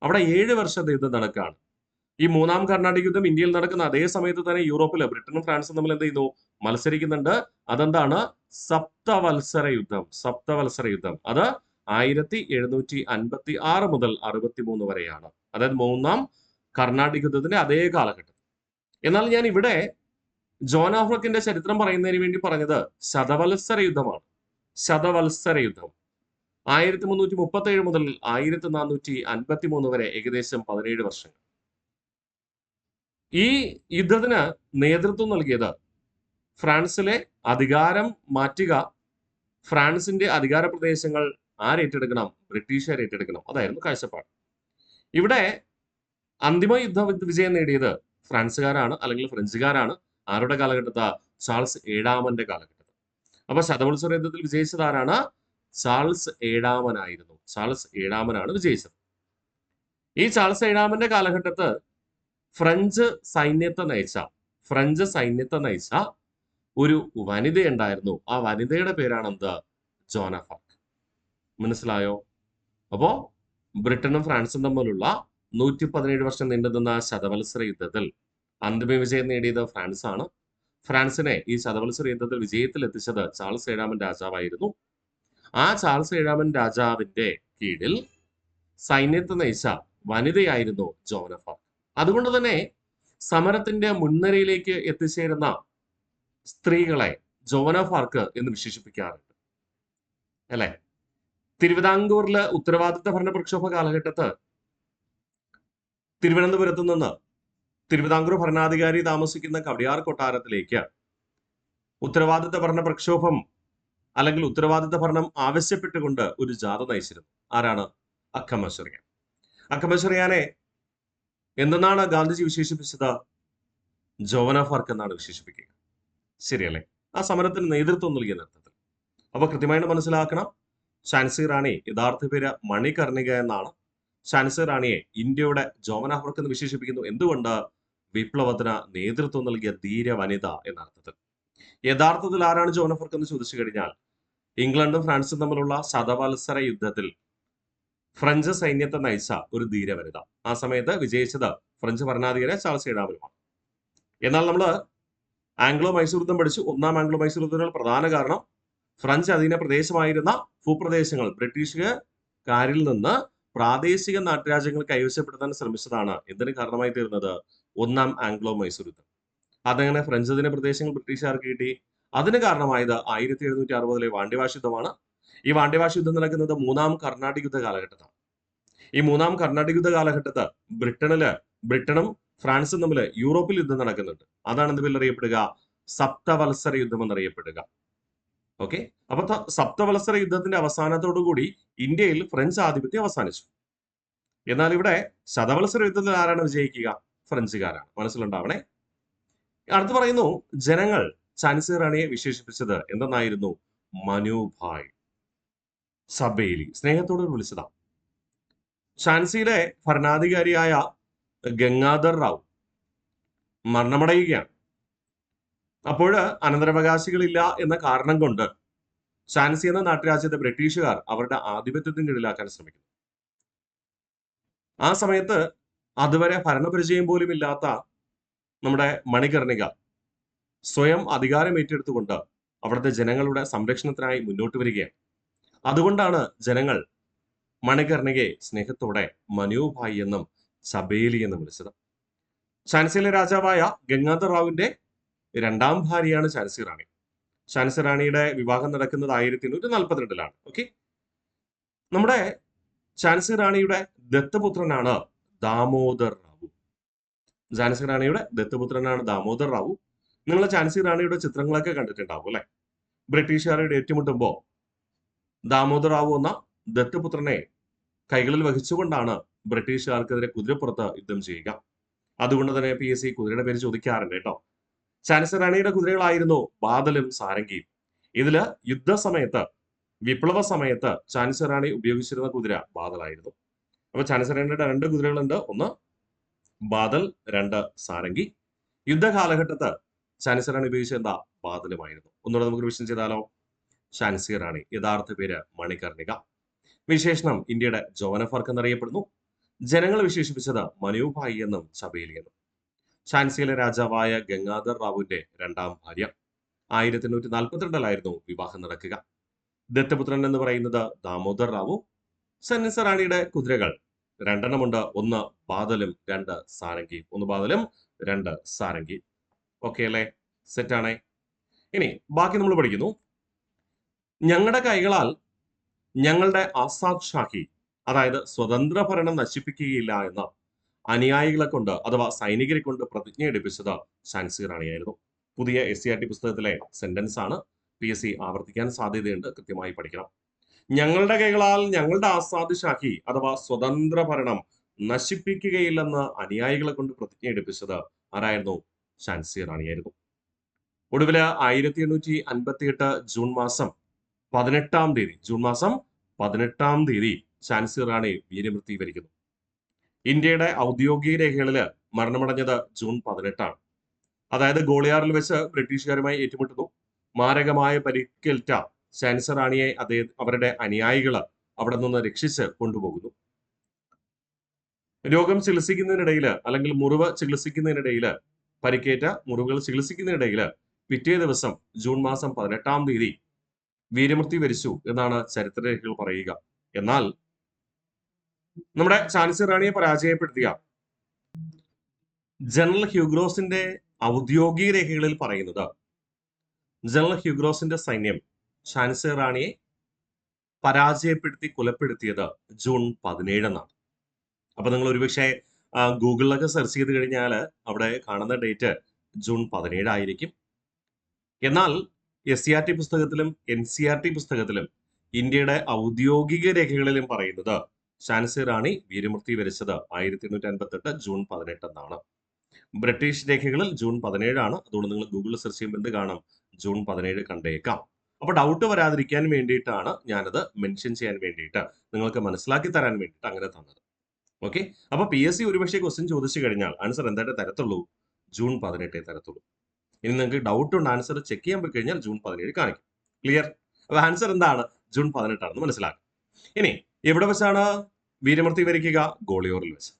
അവിടെ 7 വർഷത്തെ യുദ്ധം നടക്കുകയാണ്. ഈ 3-ാം കർണാട്ടിക് യുദ്ധം ഇന്ത്യയിൽ നടക്കുന്ന അതേ സമയത്ത് തന്നെ യൂറോപ്പില് ബ്രിട്ടനും ഫ്രാൻസും തമ്മിൽ എന്ത് ചെയ്യുന്നു? മത്സരിക്കുന്നുണ്ട്. അതെന്താണ്? സപ്തവത്സര യുദ്ധം. സപ്തവത്സര യുദ്ധം. അത് 1756 മുതൽ 63 വരെയാണ്. അതായത് 3-ാം കർണാട്ടിക് യുദ്ധത്തിന്റെ അതേ കാലഘട്ടം. എന്നാൽ ഞാൻ ഇവിടെ ജോൺ ഓഫ് ആർക്കിന്റെ ചരിത്രം പറയുന്നതിന് വേണ്ടി പറഞ്ഞത് ശതവത്സര യുദ്ധമാണ്. ശതവത്സര യുദ്ധം 1337 മുതൽ 1453 വരെ, ഏകദേശം 17 വർഷങ്ങൾ. ഈ യുദ്ധത്തിന് നേതൃത്വം നൽകിയത് ഫ്രാൻസിലെ അധികാരം മാറ്റുക, ഫ്രാൻസിന്റെ അധികാര പ്രദേശങ്ങൾ ആരേറ്റെടുക്കണം? ബ്രിട്ടീഷുകാർ ഏറ്റെടുക്കണം. അതായിരുന്നു കാഴ്ചപ്പാട്. ഇവിടെ അന്തിമ യുദ്ധ വിജയം നേടിയത് ഫ്രാൻസുകാരാണ്, അല്ലെങ്കിൽ ഫ്രഞ്ചുകാരാണ്. ആരുടെ കാലഘട്ടത്താ? ചാൾസ് 7-ാമന്റെ കാലഘട്ടത്തിൽ. അപ്പൊ ശതവത്സര യുദ്ധത്തിൽ വിജയിച്ചത് ആരാണ്? ചാൾസ് 7-ാമനായിരുന്നു. ചാൾസ് 7-ാമനാണ് വിജയിച്ചത്. ഈ ചാൾസ് 7-ാമന്റെ കാലഘട്ടത്ത് ഫ്രഞ്ച് സൈന്യത്തെ നയിച്ച ഒരു വനിതയുണ്ടായിരുന്നു. ആ വനിതയുടെ പേരാണ് എന്ത്? ജോൺ ഓഫ് ആർക്ക്. മനസ്സിലായോ? അപ്പോ ബ്രിട്ടനും ഫ്രാൻസും തമ്മിലുള്ള 117 വർഷം നീണ്ടുനിന്ന ശതവത്സര യുദ്ധത്തിൽ അന്തിമ വിജയം നേടിയത് ഫ്രാൻസ് ആണ്. ഫ്രാൻസിനെ ഈ ശതവത്സര യുദ്ധത്തിൽ വിജയത്തിൽ എത്തിച്ചത് ചാൾസ് 7-ാമൻ രാജാവായിരുന്നു. ആ ചാൾസ് 7-ാമൻ രാജാവിന്റെ കീഴിൽ സൈന്യത്തെ നയിച്ച വനിതയായിരുന്നു ജോൺ ഓഫ് ആർക്ക്. അതുകൊണ്ട് തന്നെ സമരത്തിന്റെ മുൻനിരയിലേക്ക് എത്തിച്ചേരുന്ന സ്ത്രീകളെ ജോൺ ഓഫ് ആർക്ക് എന്ന് വിശേഷിപ്പിക്കാറുണ്ട്, അല്ലെ? തിരുവിതാംകൂറിലെ ഉത്തരവാദിത്ത ഭരണ പ്രക്ഷോഭ കാലഘട്ടത്ത് തിരുവനന്തപുരത്ത് നിന്ന് തിരുവിതാംകൂർ ഭരണാധികാരി താമസിക്കുന്ന കവടിയാർ കൊട്ടാരത്തിലേക്ക് ഉത്തരവാദിത്ത ഭരണ പ്രക്ഷോഭം, അല്ലെങ്കിൽ ഉത്തരവാദിത്ത ഭരണം ആവശ്യപ്പെട്ടുകൊണ്ട് ഒരു ജാഥ നയിച്ചിരുന്നു. ആരാണ്? അക്കമശറിയാൻ. അക്കമശറിയാനെ എന്തെന്നാണ് ഗാന്ധിജി വിശേഷിപ്പിച്ചത്? ജോൺ ഓഫ് ആർക്ക് എന്നാണ് വിശേഷിപ്പിക്കുക. ശരിയല്ലേ? ആ സമരത്തിന് നേതൃത്വം നൽകിയ നേതൃത്വത്തിൽ. അപ്പൊ കൃത്യമായിട്ട് മനസ്സിലാക്കണം, ഝാൻസി റാണി യഥാർത്ഥ പേര് മണികർണിക എന്നാണ്. ഝാൻസി റാണിയെ ഇന്ത്യയുടെ ജോൺ ഓഫ് ആർക്ക് എന്ന് വിശേഷിപ്പിക്കുന്നു. എന്തുകൊണ്ട്? വിപ്ലവത്തിന് നേതൃത്വം നൽകിയ ധീര വനിത എന്ന അർത്ഥത്തിൽ. യഥാർത്ഥത്തിൽ ആരാണ് ജോൺ ഓഫ് ആർക്ക് എന്ന് ചോദിച്ചു കഴിഞ്ഞാൽ ഇംഗ്ലണ്ടും ഫ്രാൻസും തമ്മിലുള്ള ശതവത്സര യുദ്ധത്തിൽ ഫ്രഞ്ച് സൈന്യത്തെ നയിച്ച ഒരു ധീരവനിത. ആ സമയത്ത് വിജയിച്ചത് ഫ്രഞ്ച് ഭരണാധികാരി ചാൾസ് ഏഴാമനുമാണ്. എന്നാൽ നമ്മൾ ആംഗ്ലോ മൈസൂർ യുദ്ധം പഠിച്ചു. ഒന്നാം ആംഗ്ലോ മൈസൂർ യുദ്ധത്തിനുള്ള പ്രധാന കാരണം ഫ്രഞ്ച് അധീന പ്രദേശമായിരുന്ന ഭൂപ്രദേശങ്ങൾ ബ്രിട്ടീഷുകാരിൽ നിന്ന് പ്രാദേശിക നാട്ടുരാജ്യങ്ങൾ കൈവശപ്പെടുത്താൻ ശ്രമിച്ചതാണ് എന്തിന് കാരണമായി തീർന്നത്? ഒന്നാം ആംഗ്ലോ മൈസൂർ യുദ്ധം. അതങ്ങനെ ഫ്രഞ്ച് അധീന പ്രദേശങ്ങൾ ബ്രിട്ടീഷുകാർക്ക് കിട്ടി. അതിന് കാരണമായത് 1760 വാണ്ട്യവാഷ് യുദ്ധമാണ്. ഈ വാണ്ട്യവാഷ് യുദ്ധം നടക്കുന്നത് മൂന്നാം കർണാട്ടിക് യുദ്ധ കാലഘട്ടത്താണ്. ഈ മൂന്നാം കർണാട്ടിക് യുദ്ധ കാലഘട്ടത്ത് ബ്രിട്ടനും ഫ്രാൻസും തമ്മിൽ യൂറോപ്പിൽ യുദ്ധം നടക്കുന്നുണ്ട്. അതാണ് എന്ത് പേരിൽ അറിയപ്പെടുക? സപ്തവത്സര യുദ്ധം എന്നറിയപ്പെടുക. ഓക്കെ, അപ്പൊ സപ്തവത്സര യുദ്ധത്തിന്റെ അവസാനത്തോടു കൂടി ഇന്ത്യയിൽ ഫ്രഞ്ച് ആധിപത്യം അവസാനിച്ചു. എന്നാൽ ഇവിടെ ശതവത്സര യുദ്ധത്തിൽ ആരാണ് വിജയിക്കുക? ഫ്രഞ്ചുകാരാണ്. മനസ്സിലുണ്ടാവണേ. അടുത്ത് പറയുന്നു, ജനങ്ങൾ ഝാൻസി റാണിയെ വിശേഷിപ്പിച്ചത് എന്തെന്നായിരുന്നു? മനുഭായ് സബേലി. സ്നേഹത്തോട് വിളിച്ചതാണ്. ഝാൻസിയിലെ ഭരണാധികാരിയായ ഗംഗാധർ റാവു മരണമടയുകയാണ്. അപ്പോൾ അനന്തരാവകാശികളില്ല എന്ന കാരണം കൊണ്ട് ഝാൻസി എന്ന നാട്ടുരാജ്യത്തെ ബ്രിട്ടീഷുകാർ അവരുടെ ആധിപത്യത്തിന് കീഴിലാക്കാൻ ശ്രമിക്കുന്നു. ആ സമയത്ത് അതുവരെ ഭരണപരിചയം പോലും ഇല്ലാത്ത നമ്മുടെ മണികർണിക സ്വയം അധികാരം ഏറ്റെടുത്തുകൊണ്ട് അവിടുത്തെ ജനങ്ങളുടെ സംരക്ഷണത്തിനായി മുന്നോട്ട് വരികയാണ്. അതുകൊണ്ടാണ് ജനങ്ങൾ മണികർണികയെ സ്നേഹത്തോടെ മനുഭായ് എന്നും സബേലി എന്നും വിളിച്ചത്. ഝാൻസിയിലെ രാജാവായ ഗംഗാധർ റാവുവിന്റെ രണ്ടാം ഭാര്യയാണ് ഝാൻസി റാണി. ഝാൻസി റാണിയുടെ വിവാഹം നടക്കുന്നത് 1842 ഓക്കെ. നമ്മുടെ ഝാൻസി റാണിയുടെ ദത്തപുത്രനാണ് ദാമോദർ റാവു. ഝാൻസി റാണിയുടെ ദത്തപുത്രനാണ് ദാമോദർ റാവു. നിങ്ങൾ ഝാൻസി റാണിയുടെ ചിത്രങ്ങളൊക്കെ കണ്ടിട്ടുണ്ടാവും അല്ലെ? ബ്രിട്ടീഷുകാരോട് ഏറ്റുമുട്ടുമ്പോൾ ദാമോദർ റാവു എന്ന ദത്തപുത്രനെ കൈകളിൽ വഹിച്ചുകൊണ്ടാണ് ബ്രിട്ടീഷുകാർക്കെതിരെ കുതിരപ്പുറത്ത് യുദ്ധം ചെയ്യുക. അതുകൊണ്ട് തന്നെ PSC കുതിരയുടെ പേര് ചോദിക്കാറുണ്ട് കേട്ടോ. ഝാൻസി റാണിയുടെ കുതിരകളായിരുന്നു ബാദലും സാരംഗിയും. ഇതില് യുദ്ധസമയത്ത്, വിപ്ലവ സമയത്ത് ഝാൻസി റാണി ഉപയോഗിച്ചിരുന്ന കുതിര ബാദലായിരുന്നു. അപ്പൊ ഝാൻസി റാണിയുടെ 2 കുതിരകളുണ്ട്. ഒന്ന് ബാദൽ, 2 സാരംഗി. യുദ്ധകാലഘട്ടത്ത് ഝാൻസി റാണി ഉപയോഗിച്ച എന്താ? ബാദലുമായിരുന്നു. ഒന്നുകൂടെ നമുക്ക് റിവിഷൻ ചെയ്താലോ? ഝാൻസി റാണി, യഥാർത്ഥ പേര് മണികർണിക. വിശേഷണം ഇന്ത്യയുടെ ജോൺ ഓഫ് ആർക്ക് എന്നറിയപ്പെടുന്നു. ജനങ്ങൾ വിശേഷിപ്പിച്ചത് മനുഭായ് എന്നും സബേലി എന്നും. ഝാൻസിയിലെ രാജാവായ ഗംഗാധർ റാവുവിന്റെ രണ്ടാം ഭാര്യ. 1842 വിവാഹം നടക്കുക. ദത്തപുത്രൻ എന്ന് പറയുന്നത് ദാമോദർ റാവു. ഝാൻസി റാണിയുടെ കുതിരകൾ 2 എണ്ണമുണ്ട്. ഒന്ന് ബാദലും 2 സാരംഗിയും. 1 ബാദലും 2 സാരംഗിയും. ഓക്കെ അല്ലേ? സെറ്റാണേ. ഇനി ബാക്കി നമ്മൾ പഠിക്കുന്നു. ഞങ്ങളുടെ കൈകളാൽ ഞങ്ങളുടെ ആസാദ് ഷാഹി, അതായത് സ്വതന്ത്ര ഭരണം നശിപ്പിക്കുകയില്ല എന്ന അനുയായികളെ കൊണ്ട് അഥവാ സൈനികരെ കൊണ്ട് പ്രതിജ്ഞ എടുപ്പിച്ചത് ഝാൻസി റാണിയായിരുന്നു. പുതിയ SCERT പുസ്തകത്തിലെ സെന്റൻസ് ആണ്. PSC ആവർത്തിക്കാൻ സാധ്യതയുണ്ട്. കൃത്യമായി പഠിക്കണം. ഞങ്ങളുടെ കൈകളാൽ ഞങ്ങളുടെ ആസാദ് ഷാഹി അഥവാ സ്വതന്ത്ര ഭരണം നശിപ്പിക്കുകയില്ലെന്ന് അനുയായികളെ കൊണ്ട് പ്രതിജ്ഞ എടുപ്പിച്ചത് ആരായിരുന്നു? ഝാൻസി റാണിയായിരുന്നു. ഒടുവില് 1858 ജൂൺ മാസം 18 തീയതി ഝാൻസി റാണി വീരമൃത്യു വരിക്കുന്നു. ഇന്ത്യയുടെ ഔദ്യോഗിക രേഖകളില് മരണമടഞ്ഞത് ജൂൺ 18. അതായത് ഗോളിയാറിൽ വെച്ച് ബ്രിട്ടീഷുകാരുമായി ഏറ്റുമുട്ടുന്നു. മാരകമായ പരിക്കേൽറ്റ ഝാൻസി റാണിയെ അവരുടെ അനുയായികള് അവിടെ നിന്ന് രക്ഷിച്ച് കൊണ്ടുപോകുന്നു. രോഗം ചികിത്സിക്കുന്നതിനിടയില്, അല്ലെങ്കിൽ മുറിവ് ചികിത്സിക്കുന്നതിനിടയില്, പരിക്കേറ്റ മുറിവുകൾ ചികിത്സിക്കുന്നതിനിടയില് പിറ്റേ ദിവസം ജൂൺ മാസം 18 തീയതി വീരമൃത്യു വരിച്ചു എന്നാണ് ചരിത്രരേഖകൾ പറയുക. എന്നാൽ നമ്മുടെ ഝാൻസി റാണിയെ പരാജയപ്പെടുത്തിയ ജനറൽ ഹ്യൂഗ്രോസിന്റെ ഔദ്യോഗിക രേഖകളിൽ പറയുന്നത് ജനറൽ ഹ്യൂഗ്രോസിന്റെ സൈന്യം ഝാൻസി റാണിയെ പരാജയപ്പെടുത്തി കൊലപ്പെടുത്തിയത് ജൂൺ 17 എന്നാണ്. അപ്പൊ നിങ്ങൾ ഒരുപക്ഷെ ഗൂഗിളിലൊക്കെ സെർച്ച് ചെയ്ത് കഴിഞ്ഞാൽ അവിടെ കാണുന്ന ഡേറ്റ് ജൂൺ 17 ആയിരിക്കും. എന്നാൽ SCERT പുസ്തകത്തിലും NCERT പുസ്തകത്തിലും ഇന്ത്യയുടെ ഔദ്യോഗിക രേഖകളിലും പറയുന്നത് ഝാൻസി റാണി വീരമൃത്യു വരിച്ചത് 1858 ജൂൺ 18 എന്നാണ്. ബ്രിട്ടീഷ് രേഖകളിൽ ജൂൺ 17 ആണ്. അതുകൊണ്ട് നിങ്ങൾ ഗൂഗിളിൽ സെർച്ച് ചെയ്യുമ്പോൾ എന്ത് കാണാം? ജൂൺ 17 കണ്ടേക്കാം. അപ്പൊ ഡൗട്ട് വരാതിരിക്കാൻ വേണ്ടിയിട്ടാണ് ഞാനത് മെൻഷൻ ചെയ്യാൻ വേണ്ടിയിട്ട്, നിങ്ങൾക്ക് മനസ്സിലാക്കി തരാൻ വേണ്ടിയിട്ട് അങ്ങനെ തന്നത്. ഓക്കെ. അപ്പൊ PSC ഒരുപക്ഷെ ക്വസ്റ്റ്യൻ ചോദിച്ചു കഴിഞ്ഞാൽ ആൻസർ എന്തായിട്ട് തരത്തുള്ളൂ? ജൂൺ 18 തരത്തുള്ളൂ. ഇനി നിങ്ങൾക്ക് ഡൗട്ട് ഉണ്ട് ആൻസർ ചെക്ക് ചെയ്യാൻ പോയി കഴിഞ്ഞാൽ ജൂൺ 17 കാണിക്കും. ക്ലിയർ? അപ്പൊ ആൻസർ എന്താണ്? ജൂൺ 18 മനസ്സിലാക്കുക. ഇനി എവിടെ വെച്ചാണ് വീരമൃത്യു വരിക്കുക? ഗോളിയോറിൽ വെച്ച്.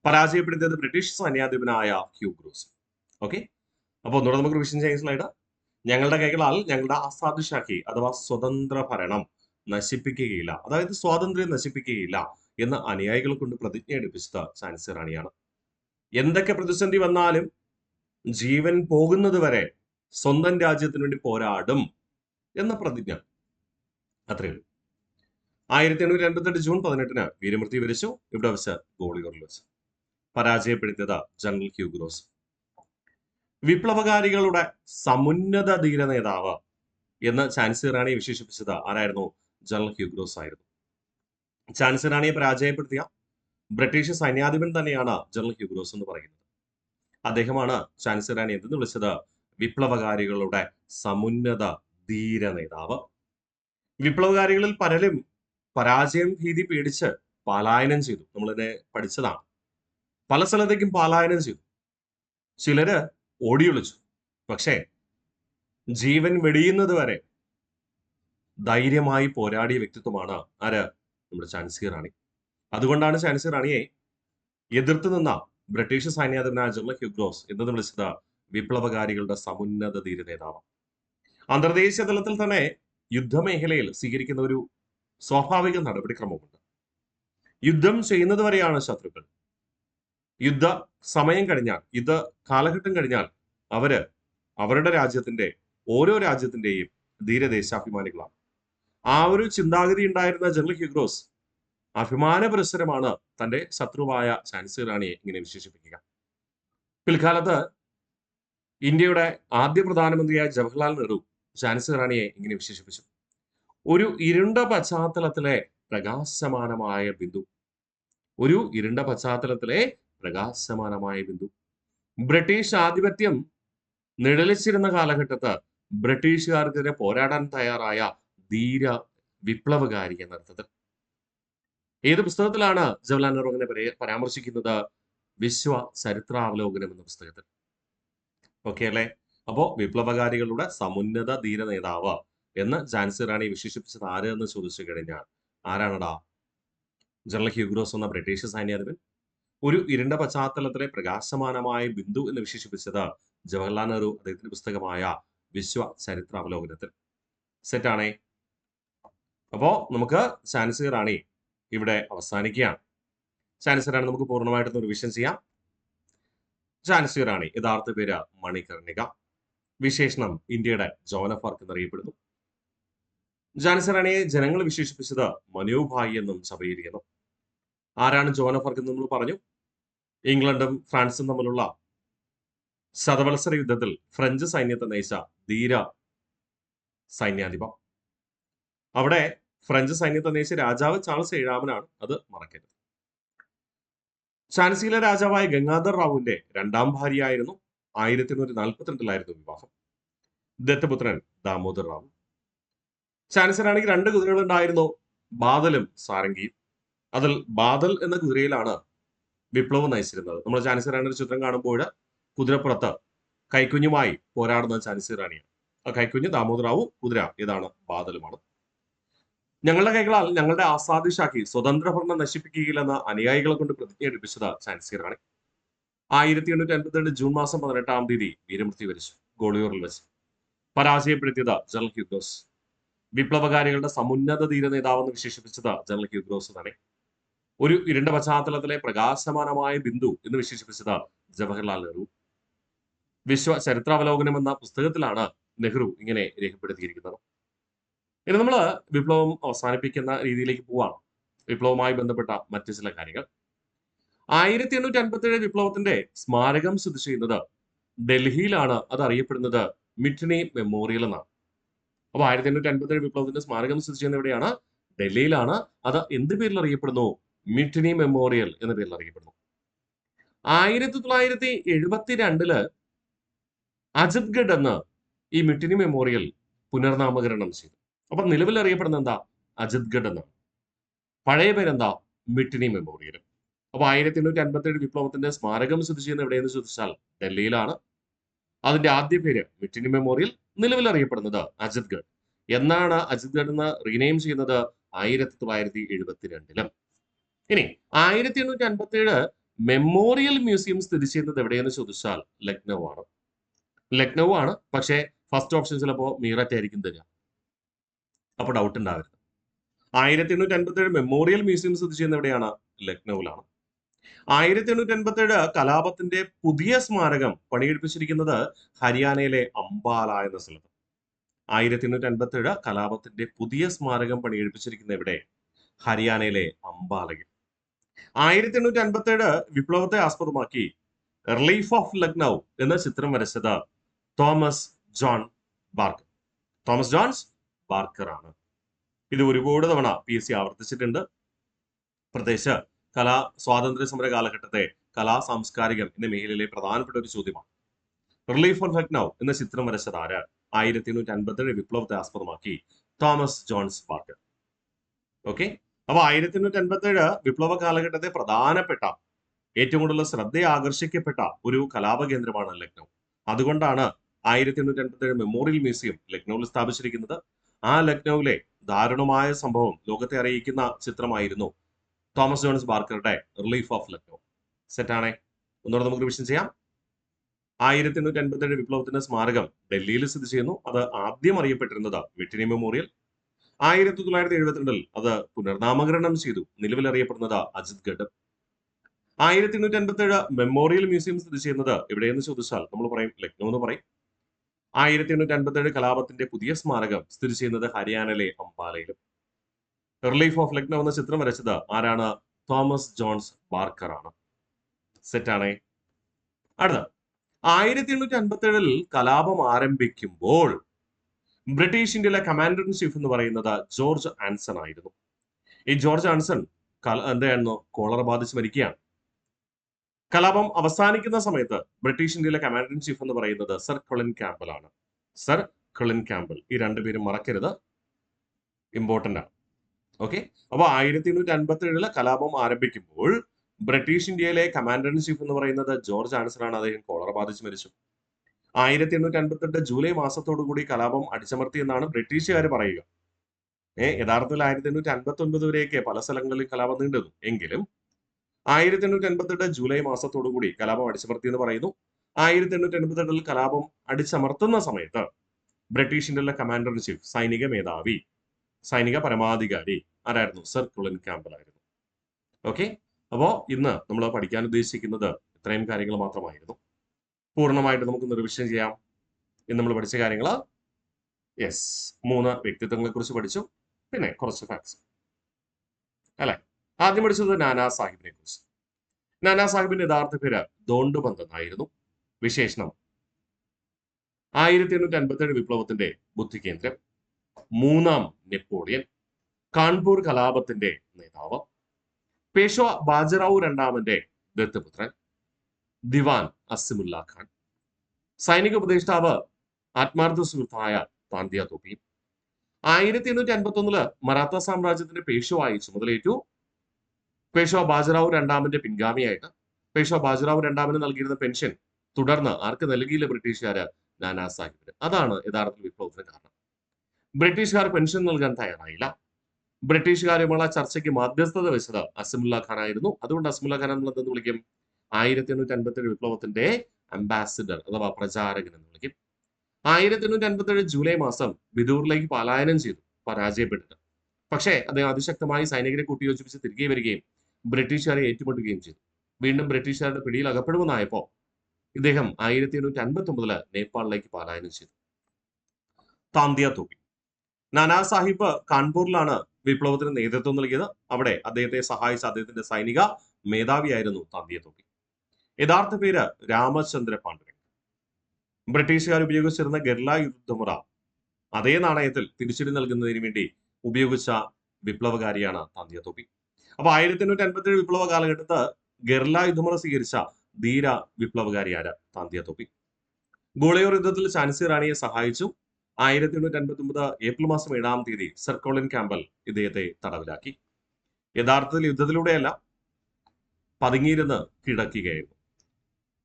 പരാജയപ്പെടുത്തിയത് ബ്രിട്ടീഷ് സൈന്യാധിപനായ ഹ്യൂ ഗ്രോസ്. ഓക്കെ, അപ്പൊ ഒന്നുകൂടെ നമുക്ക് റിവിഷൻ ചെയ്യുന്ന സ്ലൈഡ്. ഞങ്ങളുടെ കൈകളാൽ ഞങ്ങളുടെ അസാധുശാഖി അഥവാ സ്വതന്ത്ര ഭരണം നശിപ്പിക്കുകയില്ല, അതായത് സ്വാതന്ത്ര്യം നശിപ്പിക്കുകയില്ല എന്ന് അനുയായികളെ കൊണ്ട് പ്രതിജ്ഞ എടുപ്പിച്ചത് ഝാൻസി റാണിയാണ്. എന്തൊക്കെ പ്രതിസന്ധി വന്നാലും ജീവൻ പോകുന്നത് വരെ സ്വന്തം രാജ്യത്തിന് വേണ്ടി പോരാടും എന്ന പ്രതിജ്ഞ. അത്രയേ ഉള്ളൂ. 1888 ജൂൺ 18 വീരമൃത്യു വരിച്ചു. ഇവിടെ വെച്ച് ഗോളിയോറിൽ വെച്ച്. പരാജയപ്പെടുത്തിയത് ജനറൽ ഹ്യൂ ഗ്രോസ്. വിപ്ലവകാരികളുടെ സമുന്നത ധീര നേതാവ് എന്ന് ഝാൻസി റാണിയെ വിശേഷിപ്പിച്ചത് ആരായിരുന്നു? ജനറൽ ഹ്യൂ ഗ്രോസ് ആയിരുന്നു. ഝാൻസി റാണിയെ പരാജയപ്പെടുത്തിയ ബ്രിട്ടീഷ് സൈന്യാധിപൻ തന്നെയാണ് ജനറൽ ഹ്യൂ ഗ്രോസ് എന്ന് പറയുന്നത്. അദ്ദേഹമാണ് ഝാൻസി റാണി എന്തെന്ന് വിളിച്ചത്? വിപ്ലവകാരികളുടെ സമുന്നത ധീര നേതാവ്. വിപ്ലവകാരികളിൽ പലരും പരാജയം ഭീതി പേടിച്ച് പലായനം ചെയ്തു. നമ്മളിതിനെ പഠിച്ചതാണ്. പല സ്ഥലത്തേക്കും പലായനം ചെയ്തു. ചിലര് ഓടിയൊളിച്ചു. പക്ഷേ ജീവൻ വെടിയുന്നത് വരെ ധൈര്യമായി പോരാടിയ വ്യക്തിത്വമാണ് ആര്? നമ്മുടെ ഝാൻസി റാണി. അതുകൊണ്ടാണ് ഝാൻസി റാണിയെ എതിർത്ത് നിന്ന ബ്രിട്ടീഷ് സൈന്യാധിപനായ ജനറൽ ഹ്യൂ ഗ്രോസ് എന്നത് വിളിച്ചത് വിപ്ലവകാരികളുടെ സമുന്നത ധീര നേതാവ്. അന്തർദേശീയ തലത്തിൽ തന്നെ യുദ്ധമേഖലയിൽ സ്വീകരിക്കുന്ന ഒരു സ്വാഭാവിക നടപടിക്രമമുണ്ട്. യുദ്ധം ചെയ്യുന്നത് വരെയാണ് ശത്രുക്കൾ. യുദ്ധ സമയം കഴിഞ്ഞാൽ, യുദ്ധ കാലഘട്ടം കഴിഞ്ഞാൽ അവര് അവരുടെ രാജ്യത്തിന്റെ ഓരോ രാജ്യത്തിന്റെയും ധീരദേശാഭിമാനികളാണ്. ആ ഒരു ചിന്താഗതി ഉണ്ടായിരുന്ന ജനറൽ ഹ്യൂ ഗ്രോസ് അഭിമാന പുരസ്സരമാണ് തന്റെ ശത്രുവായ ഝാൻസി റാണിയെ ഇങ്ങനെ വിശേഷിപ്പിക്കുക. പിൽക്കാലത്ത് ഇന്ത്യയുടെ ആദ്യ പ്രധാനമന്ത്രിയായ ജവഹർലാൽ നെഹ്റു ഝാൻസി റാണിയെ ഇങ്ങനെ വിശേഷിപ്പിച്ചു: ഒരു ഇരുണ്ട പശ്ചാത്തലത്തിലെ പ്രകാശമാനമായ ബിന്ദു. ഒരു ഇരുണ്ട പശ്ചാത്തലത്തിലെ പ്രകാശമാനമായ ബിന്ദു. ബ്രിട്ടീഷ് ആധിപത്യം നിഴലിച്ചിരുന്ന കാലഘട്ടത്ത് ബ്രിട്ടീഷുകാർക്കെതിരെ പോരാടാൻ തയ്യാറായ ധീര വിപ്ലവകാരി എന്ന അർത്ഥത്തിൽ. ഏത് പുസ്തകത്തിലാണ് ജവഹർലാൽ നെഹ്റു അങ്ങനെ പരാമർശിക്കുന്നത്? വിശ്വ ചരിത്രാവലോകനം എന്ന പുസ്തകത്തിൽ. ഓക്കെ അല്ലേ? അപ്പോ വിപ്ലവകാരികളുടെ സമുന്നത ധീര നേതാവ് എന്ന് ഝാൻസി റാണി വിശേഷിപ്പിച്ചത് ആര് എന്ന് ചോദിച്ചു കഴിഞ്ഞാൽ ആരാണടാ? ജനറൽ ഹ്യൂ ഗ്രോസ് എന്ന ബ്രിട്ടീഷ് സൈന്യാധിപൻ. ഒരു ഇരുണ്ട പശ്ചാത്തലത്തിലെ പ്രകാശമാനമായ ബിന്ദു എന്ന് വിശേഷിപ്പിച്ചത് ജവഹർലാൽ നെഹ്റു അദ്ദേഹത്തിന്റെ പുസ്തകമായ വിശ്വ ചരിത്രാവലോകനത്തിൽ. സെറ്റാണേ. അപ്പോ നമുക്ക് ഝാൻസി റാണി ഇവിടെ അവസാനിക്കുകയാണ്. ഝാൻസി റാണി നമുക്ക് പൂർണ്ണമായിട്ടൊന്ന് റിവിഷൻ ചെയ്യാം. ഝാൻസി റാണി യഥാർത്ഥ പേര് മണികർണിക. വിശേഷണം ഇന്ത്യയുടെ ജോൻ ഓഫ് ആർക്ക് എന്നറിയപ്പെടുന്നു. ഝാൻസി റാണിയെ ജനങ്ങൾ വിശേഷിപ്പിച്ചത് മനോഭായി എന്നും ചബയിരിക്കുന്നു. ആരാണ് ജോൻ ഓഫ് ആർക്ക് എന്ന് നമ്മൾ പറഞ്ഞു? ഇംഗ്ലണ്ടും ഫ്രാൻസും തമ്മിലുള്ള ശതവത്സര യുദ്ധത്തിൽ ഫ്രഞ്ച് സൈന്യത്തെ നയിച്ച ധീര സൈന്യാധിപ. അവിടെ ഫ്രഞ്ച് സൈന്യത്തെ നയിച്ച രാജാവ് ചാൾസ് ഏഴാമനാണ്. അത് മറക്കരുത്. ഝാൻസിയിലെ രാജാവായ ഗംഗാധർ റാവുവിന്റെ രണ്ടാം ഭാര്യയായിരുന്നു. 1842 വിവാഹം. ദത്തപുത്രൻ ദാമോദർ റാവു. ഝാൻസി റാണിക്ക് 2 കുതിരകൾ ഉണ്ടായിരുന്നു, ബാദലും സാരംഗിയും. അതിൽ ബാദൽ എന്ന കുതിരയിലാണ് വിപ്ലവം നയിച്ചിരുന്നത്. നമ്മൾ ഝാൻസി റാണിയുടെ ചിത്രം കാണുമ്പോൾ കുതിരപ്പുറത്ത് കൈക്കുഞ്ഞുമായി പോരാടുന്ന ഝാൻസി റാണിയാണ്. ആ കൈക്കുഞ്ഞ് ദാമോദർ റാവു, കുതിര ഏതാണ്? ബാദലുമാണ്. ഞങ്ങളുടെ കൈകളാൽ ഞങ്ങളുടെ ആസാദിഷാക്കി സ്വതന്ത്ര ഭരണം നശിപ്പിക്കുകയില്ലെന്ന അനുയായികളെ കൊണ്ട് പ്രതിജ്ഞ എടുപ്പിച്ചത് ഝാൻസി റാണി. 1852 ജൂൺ മാസം 18 വീരമൃത്യു വരിച്ചു ഗോളിയോറിൽ വെച്ച്. പരാജയപ്പെടുത്തിയത് ജനറൽ ഹ്യൂ ഗ്രോസ്. വിപ്ലവകാരികളുടെ സമുന്നത ധീര നേതാവെന്ന് വിശേഷിപ്പിച്ചത് ജനറൽ ഹ്യൂ ഗ്രോസ് തന്നെ. ഒരു ഇരുണ്ട പശ്ചാത്തലത്തിലെ പ്രകാശമാനമായ ബിന്ദു എന്ന് വിശേഷിപ്പിച്ചത് ജവഹർലാൽ നെഹ്റു. വിശ്വ ചരിത്രാവലോകനം എന്ന പുസ്തകത്തിലാണ് നെഹ്റു ഇങ്ങനെ രേഖപ്പെടുത്തിയിരിക്കുന്നത്. ഇനി നമ്മൾ വിപ്ലവം അവസാനിപ്പിക്കുന്ന രീതിയിലേക്ക് പോവാണ്. വിപ്ലവവുമായി ബന്ധപ്പെട്ട മറ്റു ചില കാര്യങ്ങൾ. 1857 വിപ്ലവത്തിന്റെ സ്മാരകം സ്ഥിതി ചെയ്യുന്നത് ഡൽഹിയിലാണ്. അത് അറിയപ്പെടുന്നത് മിഠിനി മെമ്മോറിയൽ എന്നാണ്. അപ്പൊ 1857 വിപ്ലവത്തിന്റെ സ്മാരകം സ്ഥിതി ചെയ്യുന്നത് എവിടെയാണ്? ഡൽഹിയിലാണ്. അത് എന്ത് പേരിൽ അറിയപ്പെടുന്നു? മിഠിനി മെമ്മോറിയൽ എന്ന പേരിൽ അറിയപ്പെടുന്നു. 1972 അജത്ഗഡ് എന്ന് ഈ മിഠിനി മെമ്മോറിയൽ പുനർനാമകരണം ചെയ്തു. അപ്പൊ നിലവിൽ അറിയപ്പെടുന്ന എന്താ? അജത്ഗഡ് എന്നാണ്. പഴയ പേരെന്താ? മിഠിനി മെമ്മോറിയൽ. അപ്പൊ 1857 വിപ്ലവത്തിന്റെ സ്മാരകം സ്ഥിതി ചെയ്യുന്നത് എവിടെയെന്ന് ചോദിച്ചാൽ ഡൽഹിയിലാണ്. അതിന്റെ ആദ്യ പേര് മിറ്റിനി മെമ്മോറിയൽ, നിലവിൽ അറിയപ്പെടുന്നത് അജിത്ഗഡ്. എന്നാണ് അജിത്ഗഡ് എന്ന് റീനെയിം ചെയ്യുന്നത്? 1972. ഇനി 1857 മെമ്മോറിയൽ മ്യൂസിയം സ്ഥിതി ചെയ്യുന്നത് എവിടെയെന്ന് ചോദിച്ചാൽ ലക്നൗ ആണ്. ലക്നൗ ആണ്, പക്ഷേ ഫസ്റ്റ് ഓപ്ഷൻ ചിലപ്പോൾ മീററ്റ് ആയിരിക്കും തരിക. അപ്പൊ ഡൗട്ട് ഉണ്ടാവരുത്. 1857 മെമ്മോറിയൽ മ്യൂസിയം സ്ഥിതി ചെയ്യുന്നത് എവിടെയാണ്? ലക്നൌവിലാണ്. 1857 കലാപത്തിന്റെ പുതിയ സ്മാരകം പണിയെടുപ്പിച്ചിരിക്കുന്നത് ഹരിയാനയിലെ അംബാല എന്ന സ്ഥലത്ത്. 1857 കലാപത്തിന്റെ പുതിയ സ്മാരകം പണിയെടുപ്പിച്ചിരിക്കുന്ന എവിടെ? ഹരിയാനയിലെ അംബാലയിൽ. 1857 വിപ്ലവത്തെ ആസ്പദമാക്കി റിലീഫ് ഓഫ് ലക്നൗ എന്ന ചിത്രം വരച്ചത് Thomas John Barker. Thomas Jones Barker ആണ്. ഇത് ഒരുപാട് തവണ PSC ആവർത്തിച്ചിട്ടുണ്ട്. പ്രത്യേകിച്ച് കലാ സ്വാതന്ത്ര്യ സമര കാലഘട്ടത്തെ കലാ സാംസ്കാരികം എന്ന മേഖലയിലെ പ്രധാനപ്പെട്ട ഒരു ചോദ്യമാണ്. റിലീഫ് ഓഫ് ലക്നൗ എന്ന ചിത്രം വരച്ചത് ആര്? 1857 വിപ്ലവത്തെ ആസ്പദമാക്കി തോമസ് ജോൺസ് ബാർക്കർ. ഓക്കെ, അപ്പൊ 1857 വിപ്ലവ കാലഘട്ടത്തെ പ്രധാനപ്പെട്ട ഏറ്റവും കൂടുതൽ ശ്രദ്ധ ആകർഷിക്കപ്പെട്ട ഒരു കലാപ കേന്ദ്രമാണ് ലക്നൗ. അതുകൊണ്ടാണ് 1857 മെമ്മോറിയൽ മ്യൂസിയം ലക്നൌവിൽ സ്ഥാപിച്ചിരിക്കുന്നത്. ആ ലക്നൌവിലെ ദാരുണമായ സംഭവം ലോകത്തെ അറിയിക്കുന്ന ചിത്രമായിരുന്നു തോമസ് ജോൺസ് ബാർക്കറുടെ റിലീഫ് ഓഫ് ലക്നൗ. സെറ്റാണേ? ഒന്നുകൂടെ നമുക്ക് റിവിഷൻ ചെയ്യാം. 1857 വിപ്ലവത്തിന്റെ സ്മാരകം ഡൽഹിയിൽ സ്ഥിതി ചെയ്യുന്നു. അത് ആദ്യം അറിയപ്പെട്ടിരുന്നത് വിറ്റിനി മെമ്മോറിയൽ. 1972 അത് പുനർനാമകരണം ചെയ്തു. നിലവിൽ അറിയപ്പെടുന്നത് അജിത്ഗഡ്. 1857 മെമ്മോറിയൽ മ്യൂസിയം സ്ഥിതി ചെയ്യുന്നത് എവിടെയെന്ന് ചോദിച്ചാൽ നമ്മൾ പറയും ലക്നൗ എന്ന് പറയും. 1857 കലാപത്തിന്റെ പുതിയ സ്മാരകം സ്ഥിതി ചെയ്യുന്നത് ഹരിയാനയിലെ അംബാലയിലും. റിലീഫ് ഓഫ് ലക്നൗ എന്ന ചിത്രം വരച്ചത് ആരാണ്? തോമസ് ജോൺസ് ബാർക്കർ ആണ്. സെറ്റാണേ? അടുത്ത 1857 കലാപം ആരംഭിക്കുമ്പോൾ ബ്രിട്ടീഷ് ഇന്ത്യയിലെ കമാൻഡർ ഇൻ ചീഫ് എന്ന് പറയുന്നത് ജോർജ് ആൻസൺ ആയിരുന്നു. ഈ ജോർജ് ആൻസൺ എന്തായിരുന്നു? കോളറ ബാധിച്ച് മരിക്കുകയാണ്. കലാപം അവസാനിക്കുന്ന സമയത്ത് ബ്രിട്ടീഷ് ഇന്ത്യയിലെ കമാൻഡർ ഇൻ ചീഫ് എന്ന് പറയുന്നത് സർ കൊളിൻ ക്യാമ്പൽ ആണ്. Sir Colin Campbell. ഈ രണ്ടുപേരും മറക്കരുത്, ഇമ്പോർട്ടന്റ് ആണ്. ഓക്കെ, അപ്പൊ 1857 കലാപം ആരംഭിക്കുമ്പോൾ ബ്രിട്ടീഷ് ഇന്ത്യയിലെ കമാൻഡർ ഇൻ ചീഫ് എന്ന് പറയുന്നത് ജോർജ് ആൻസൺ ആണ്. അദ്ദേഹം കോളറ ബാധിച്ച് മരിച്ചു. 1858 ജൂലൈ മാസത്തോടു കൂടി കലാപം അടിച്ചമർത്തി എന്നാണ് ബ്രിട്ടീഷുകാർ പറയുക. യഥാർത്ഥത്തിൽ 1859 വരെയൊക്കെ പല സ്ഥലങ്ങളിൽ കലാപം നീണ്ടുന്നു. എങ്കിലും 1858 ജൂലൈ മാസത്തോടു കൂടി കലാപം അടിച്ചമർത്തി എന്ന് പറയുന്നു. 1858 കലാപം അടിച്ചമർത്തുന്ന സമയത്ത് ബ്രിട്ടീഷ് ഇന്ത്യയിലെ കമാൻഡർ ഇൻ ചീഫ്, സൈനിക മേധാവി, സൈനിക പരമാധികാരി ആരായിരുന്നു? സർ കൊളിൻ ക്യാമ്പൽ ആയിരുന്നു. ഓക്കെ, അപ്പോ ഇന്ന് നമ്മൾ പഠിക്കാൻ ഉദ്ദേശിക്കുന്നത് ഇത്രയും കാര്യങ്ങൾ മാത്രമായിരുന്നു. പൂർണ്ണമായിട്ട് നമുക്ക് റിവിഷൻ ചെയ്യാം. ഇന്ന് നമ്മൾ പഠിച്ച കാര്യങ്ങൾ 3 വ്യക്തിത്വങ്ങളെ കുറിച്ച് പഠിച്ചു, പിന്നെ കുറച്ച് ഫാക്ട്സ് അല്ലെ. ആദ്യം പഠിച്ചത് നാനാ സാഹിബിനെ കുറിച്ച്. നാനാ സാഹിബിന്റെ യഥാർത്ഥ പേര് ദോണ്ടുപന്ത് എന്നായിരുന്നു. വിശേഷണം 1857 വിപ്ലവത്തിന്റെ ബുദ്ധികേന്ദ്രം, 3ാം നെപ്പോളിയൻ, കാൺപൂർ കലാപത്തിന്റെ നേതാവ്, പേഷ്വ ബാജിറാവു രണ്ടാമന്റെ ദത്തുപുത്രൻ, ദിവാൻ അസിമുല്ല ഖാൻ, സൈനിക ഉപദേഷ്ടാവ് ആത്മാർത്ഥ സുഹൃത്തായ താന്തിയ തോപ്പി. 1851 മറാത്ത സാമ്രാജ്യത്തിന്റെ പേഷ്വായി ചുമതലയേറ്റു. പേഷ്വ ബാജിറാവു രണ്ടാമന്റെ പിൻഗാമിയായിട്ട്. പേഷ്വ ബാജിറാവു രണ്ടാമന് നൽകിയിരുന്ന പെൻഷൻ തുടർന്ന് ആർക്ക് നൽകിയില്ല? ബ്രിട്ടീഷുകാര് നാനാ സാഹിബിന്. അതാണ് യഥാർത്ഥത്തിൽ വിപ്ലവത്തിന് കാരണം. ബ്രിട്ടീഷുകാർ പെൻഷൻ നൽകാൻ തയ്യാറായില്ല. ബ്രിട്ടീഷുകാരുമുള്ള ചർച്ചയ്ക്ക് മധ്യസ്ഥത വെച്ചത് അസിമുല്ല ഖാൻ ആയിരുന്നു. അതുകൊണ്ട് അസിമുല്ല ഖാൻ നമ്മൾ എന്തെന്ന് വിളിക്കും? 1857 വിപ്ലവത്തിന്റെ അംബാസിഡർ അഥവാ പ്രചാരകൻ എന്ന് വിളിക്കും. 1857 ജൂലൈ മാസം ബിദൂറിലേക്ക് പലായനം ചെയ്തു, പരാജയപ്പെട്ടിട്ട്. പക്ഷേ അദ്ദേഹം അതിശക്തമായി സൈനികരെ കൂട്ടിയോജിപ്പിച്ച് തിരികെ വരികയും ബ്രിട്ടീഷുകാരെ ഏറ്റുമുട്ടുകയും ചെയ്തു. വീണ്ടും ബ്രിട്ടീഷുകാരുടെ പിടിയിൽ അകപ്പെടുമെന്നായപ്പോ ഇദ്ദേഹം 1859 നേപ്പാളിലേക്ക് പലായനം ചെയ്തു. താന്തിയ തോപ്പി. നാനാ സാഹിബ് കാൺപൂരിലാണ് വിപ്ലവത്തിന് നേതൃത്വം നൽകിയത്. അവിടെ അദ്ദേഹത്തെ സഹായിച്ച അദ്ദേഹത്തിന്റെ സൈനിക മേധാവിയായിരുന്നു താന്തിയ തോപ്പി. യഥാർത്ഥ പേര് രാമചന്ദ്ര പാണ്ഡുരംഗ്. ബ്രിട്ടീഷുകാർ ഉപയോഗിച്ചിരുന്ന ഗെർല യുദ്ധമുറ അതേ നാണയത്തിൽ തിരിച്ചടി നൽകുന്നതിന് വേണ്ടി ഉപയോഗിച്ച വിപ്ലവകാരിയാണ് താന്തിയ തോപ്പി. അപ്പൊ 1857 വിപ്ലവ കാലഘട്ടത്ത് ഗെർല യുദ്ധമുറ സ്വീകരിച്ച ധീര വിപ്ലവകാരിയായ താന്തിയ തോപ്പി. ഗോളിയോർ യുദ്ധത്തിൽ ഝാൻസി റാണിയെ സഹായിച്ചു. 1859 ഏപ്രിൽ മാസം 7-ാം തീയതി സർ കൊളിൻ ക്യാമ്പൽ ഇദ്ദേഹത്തെ തടവിലാക്കി. യഥാർത്ഥത്തിൽ യുദ്ധത്തിലൂടെയല്ല, പതുങ്ങിയിരുന്ന് കീഴടക്കുകയായിരുന്നു.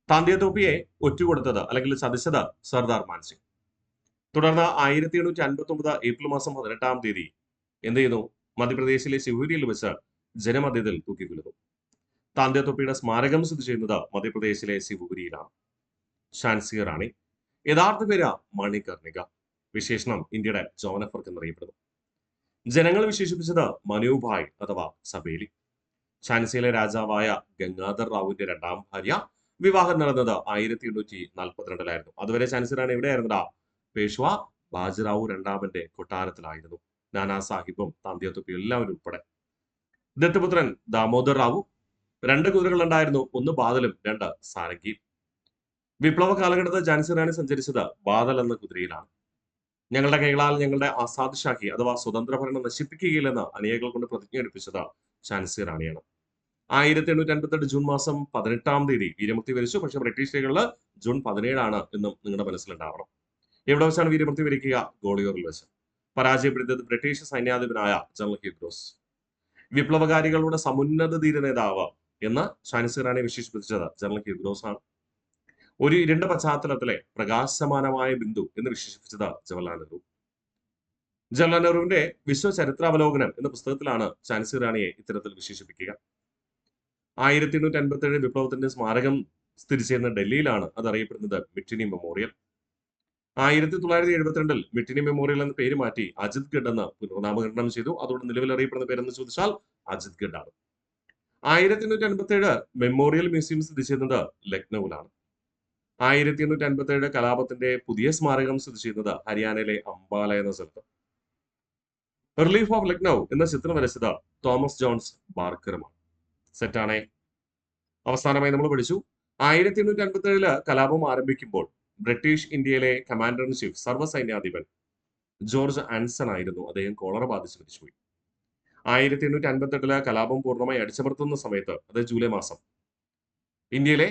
താന്തിയ തോപ്പിയെ ഒറ്റുകൊടുത്തത് അല്ലെങ്കിൽ ചതിച്ചത് സർദാർ മാൻസിംഗ്. തുടർന്ന് 1859 ഏപ്രിൽ മാസം 18-ാം തീയതി എന്ത് ചെയ്യുന്നു? മധ്യപ്രദേശിലെ ശിവഗിരിയിൽ വെച്ച് ജനമധ്യത്തിൽ തൂക്കിക്കൊല്ലുന്നു. താന്തിയ തോപ്പിയുടെ സ്മാരകം സ്ഥിതി ചെയ്യുന്നത് മധ്യപ്രദേശിലെ ശിവഗിരിയിലാണ്. ഝാൻസി റാണി യഥാർത്ഥ പേര് മണികർണിക, വിശേഷണം ഇന്ത്യയുടെ ജോൺ ഓഫ് ആർക്ക് എന്നറിയപ്പെടുന്നു. ജനങ്ങൾ വിശേഷിപ്പിച്ചത് മനുഭായ് അഥവാ സബേലി. ഝാൻസിയിലെ രാജാവായ ഗംഗാധർ റാവുവിന്റെ രണ്ടാം ഭാര്യ. വിവാഹം നടന്നത് 1842-ലായിരുന്നു. അതുവരെ ഝാൻസി റാണി എവിടെയായിരുന്നടാ? പേഷ്വ ബാജിറാവു രണ്ടാമന്റെ കൊട്ടാരത്തിലായിരുന്നു. നാനാ സാഹിബും താന്തിയ തോപ്പിയും എല്ലാവരും ഉൾപ്പെടെ. ദത്തുപുത്രൻ ദാമോദർ റാവു. 2 കുതിരകളുണ്ടായിരുന്നു, 1 ബാദലും 2 സാരംഗിയും. വിപ്ലവ കാലഘട്ടത്തിൽ ഝാൻസി റാണി സഞ്ചരിച്ചത് ബാദൽ എന്ന കുതിരയിലാണ്. ഞങ്ങളുടെ കൈകളാൽ ഞങ്ങളുടെ ആസാദ് ഷാഹി അഥവാ സ്വതന്ത്ര ഭരണം നശിപ്പിക്കുകയില്ലെന്ന് അണിയകൾ കൊണ്ട് പ്രതിജ്ഞ എടുപ്പിച്ചത് ഝാൻസി റാണിയാണ്. 1858 ജൂൺ മാസം 18-ാം തീയതി വീരമൃത്യു വരിച്ചു. പക്ഷെ ബ്രിട്ടീഷ് രേഖകളിൽ ജൂൺ 17 എന്നും നിങ്ങളുടെ മനസ്സിലുണ്ടാവണം. എവിടെ വെച്ചാണ് വീരമൃത്യു വരിക്കുക? ഗോളിയോറിൽ വെച്ച്. പരാജയപ്പെടുത്തിയത് ബ്രിട്ടീഷ് സൈന്യാധിപനായ ജനറൽ ഹ്യൂ ഗ്രോസ്. വിപ്ലവകാരികളുടെ സമുന്നത ധീര നേതാവ് എന്ന് ഝാൻസി റാണിയെ വിശേഷിപ്പിച്ചത് ജനറൽ ഹ്യൂ ഗ്രോസ് ആണ്. ഒരു ഇരുണ്ട പശ്ചാത്തലത്തിലെ പ്രകാശമാനമായ ബിന്ദു എന്ന് വിശേഷിപ്പിച്ചത് ജവഹർലാൽ നെഹ്റു. ജവഹർലാൽ നെഹ്റുവിന്റെ വിശ്വചരിത്രാവലോകനം എന്ന പുസ്തകത്തിലാണ് ഝാൻസി റാണിയെ ഇത്തരത്തിൽ വിശേഷിപ്പിക്കുക. 1857 വിപ്ലവത്തിന്റെ സ്മാരകം സ്ഥിതി ചെയ്യുന്ന ഡൽഹിയിലാണ്. അത് അറിയപ്പെടുന്നത് മിറ്റിനി മെമ്മോറിയൽ. 1972 മിറ്റിനി മെമ്മോറിയൽ എന്ന പേര് മാറ്റി അജിത് ഗഡ് എന്ന് പുനർനാമകരണം ചെയ്തു. അതോടെ നിലവിൽ അറിയപ്പെടുന്ന പേരെന്ന് ചോദിച്ചാൽ അജിത് ഗഡ് ആണ്. 1857 മെമ്മോറിയൽ മ്യൂസിയം സ്ഥിതി ചെയ്യുന്നത് ലക്നൌവിലാണ്. 1857 കലാപത്തിന്റെ പുതിയ സ്മാരകം സ്ഥിതി ചെയ്യുന്നത് ഹരിയാനയിലെ അംബാല എന്ന സ്ഥലത്ത്. റിലീഫ് ഓഫ് ലക്നൌ എന്ന ചിത്രം വരച്ചത് തോമസ് ജോൺസ് ബാർക്കറുമാണ്. സെറ്റാണേ. അവസാനമായി നമ്മൾ പഠിച്ചു 1857 കലാപം ആരംഭിക്കുമ്പോൾ ബ്രിട്ടീഷ് ഇന്ത്യയിലെ കമാൻഡർ ഇൻ ചീഫ് സർവ്വസൈന്യാധിപൻ ജോർജ് ആൻസൺ ആയിരുന്നു. അദ്ദേഹം കോളറ ബാധിച്ച് മരിച്ചുപോയി. 1858 കലാപം പൂർണ്ണമായി അടിച്ചമർത്തുന്ന സമയത്ത്, അത് ജൂലൈ മാസം, ഇന്ത്യയിലെ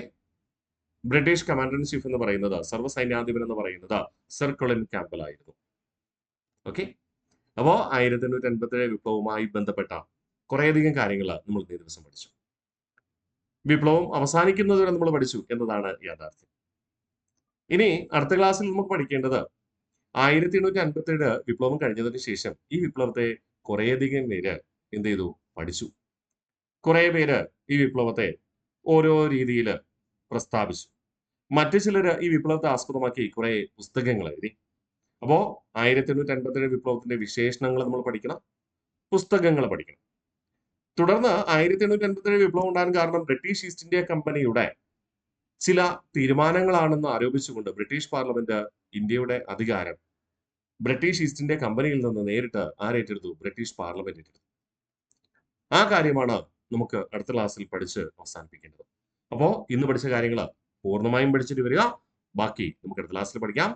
ബ്രിട്ടീഷ് കമാൻഡർ ഇൻ ചീഫ് എന്ന് പറയുന്നത്, സർവ്വസൈന്യാധിപൻ എന്ന് പറയുന്നത് സർ കൊളിൻ ക്യാമ്പൽ ആയിരുന്നു. ഓക്കെ, അപ്പോ 1857 വിപ്ലവവുമായി ബന്ധപ്പെട്ട കുറേയധികം കാര്യങ്ങൾ നമ്മൾ ഇന്നേ ദിവസം പഠിച്ചു. വിപ്ലവം അവസാനിക്കുന്നതുവരെ നമ്മൾ പഠിച്ചു എന്നതാണ് യാഥാർത്ഥ്യം. ഇനി അടുത്ത ക്ലാസ്സിൽ നമുക്ക് പഠിക്കേണ്ടത് 1857 വിപ്ലവം കഴിഞ്ഞതിന് ശേഷം ഈ വിപ്ലവത്തെ കുറേയധികം പേര് എന്ത് ചെയ്തു? പഠിച്ചു. കുറെ പേര് ഈ വിപ്ലവത്തെ ഓരോ രീതിയിൽ പ്രസ്താവിച്ചു. മറ്റു ചിലർ ഈ വിപ്ലവത്തെ ആസ്പദമാക്കി കുറെ പുസ്തകങ്ങൾ എഴുതി. അപ്പോ 1857 വിപ്ലവത്തിന്റെ വിശേഷണങ്ങൾ നമ്മൾ പഠിക്കണം, പുസ്തകങ്ങൾ പഠിക്കണം. തുടർന്ന് 1857 വിപ്ലവം ഉണ്ടാകാൻ കാരണം ബ്രിട്ടീഷ് ഈസ്റ്റ് ഇന്ത്യ കമ്പനിയുടെ ചില തീരുമാനങ്ങളാണെന്ന് ആരോപിച്ചുകൊണ്ട് ബ്രിട്ടീഷ് പാർലമെന്റ് ഇന്ത്യയുടെ അധികാരം ബ്രിട്ടീഷ് ഈസ്റ്റ് ഇന്ത്യ കമ്പനിയിൽ നിന്ന് നേരിട്ട് ആരേറ്റെടുത്തു? ബ്രിട്ടീഷ് പാർലമെന്റ് ഏറ്റെടുത്തു. ആ കാര്യമാണ് നമുക്ക് അടുത്ത ക്ലാസ്സിൽ പഠിച്ച് അവസാനിപ്പിക്കേണ്ടത്. അപ്പോൾ ഇന്ന് പഠിച്ച കാര്യങ്ങൾ പൂർണ്ണമായും പഠിച്ചിട്ട് വരിക. ബാക്കി നമുക്ക് അടുത്ത ക്ലാസ്സിൽ പഠിക്കാം.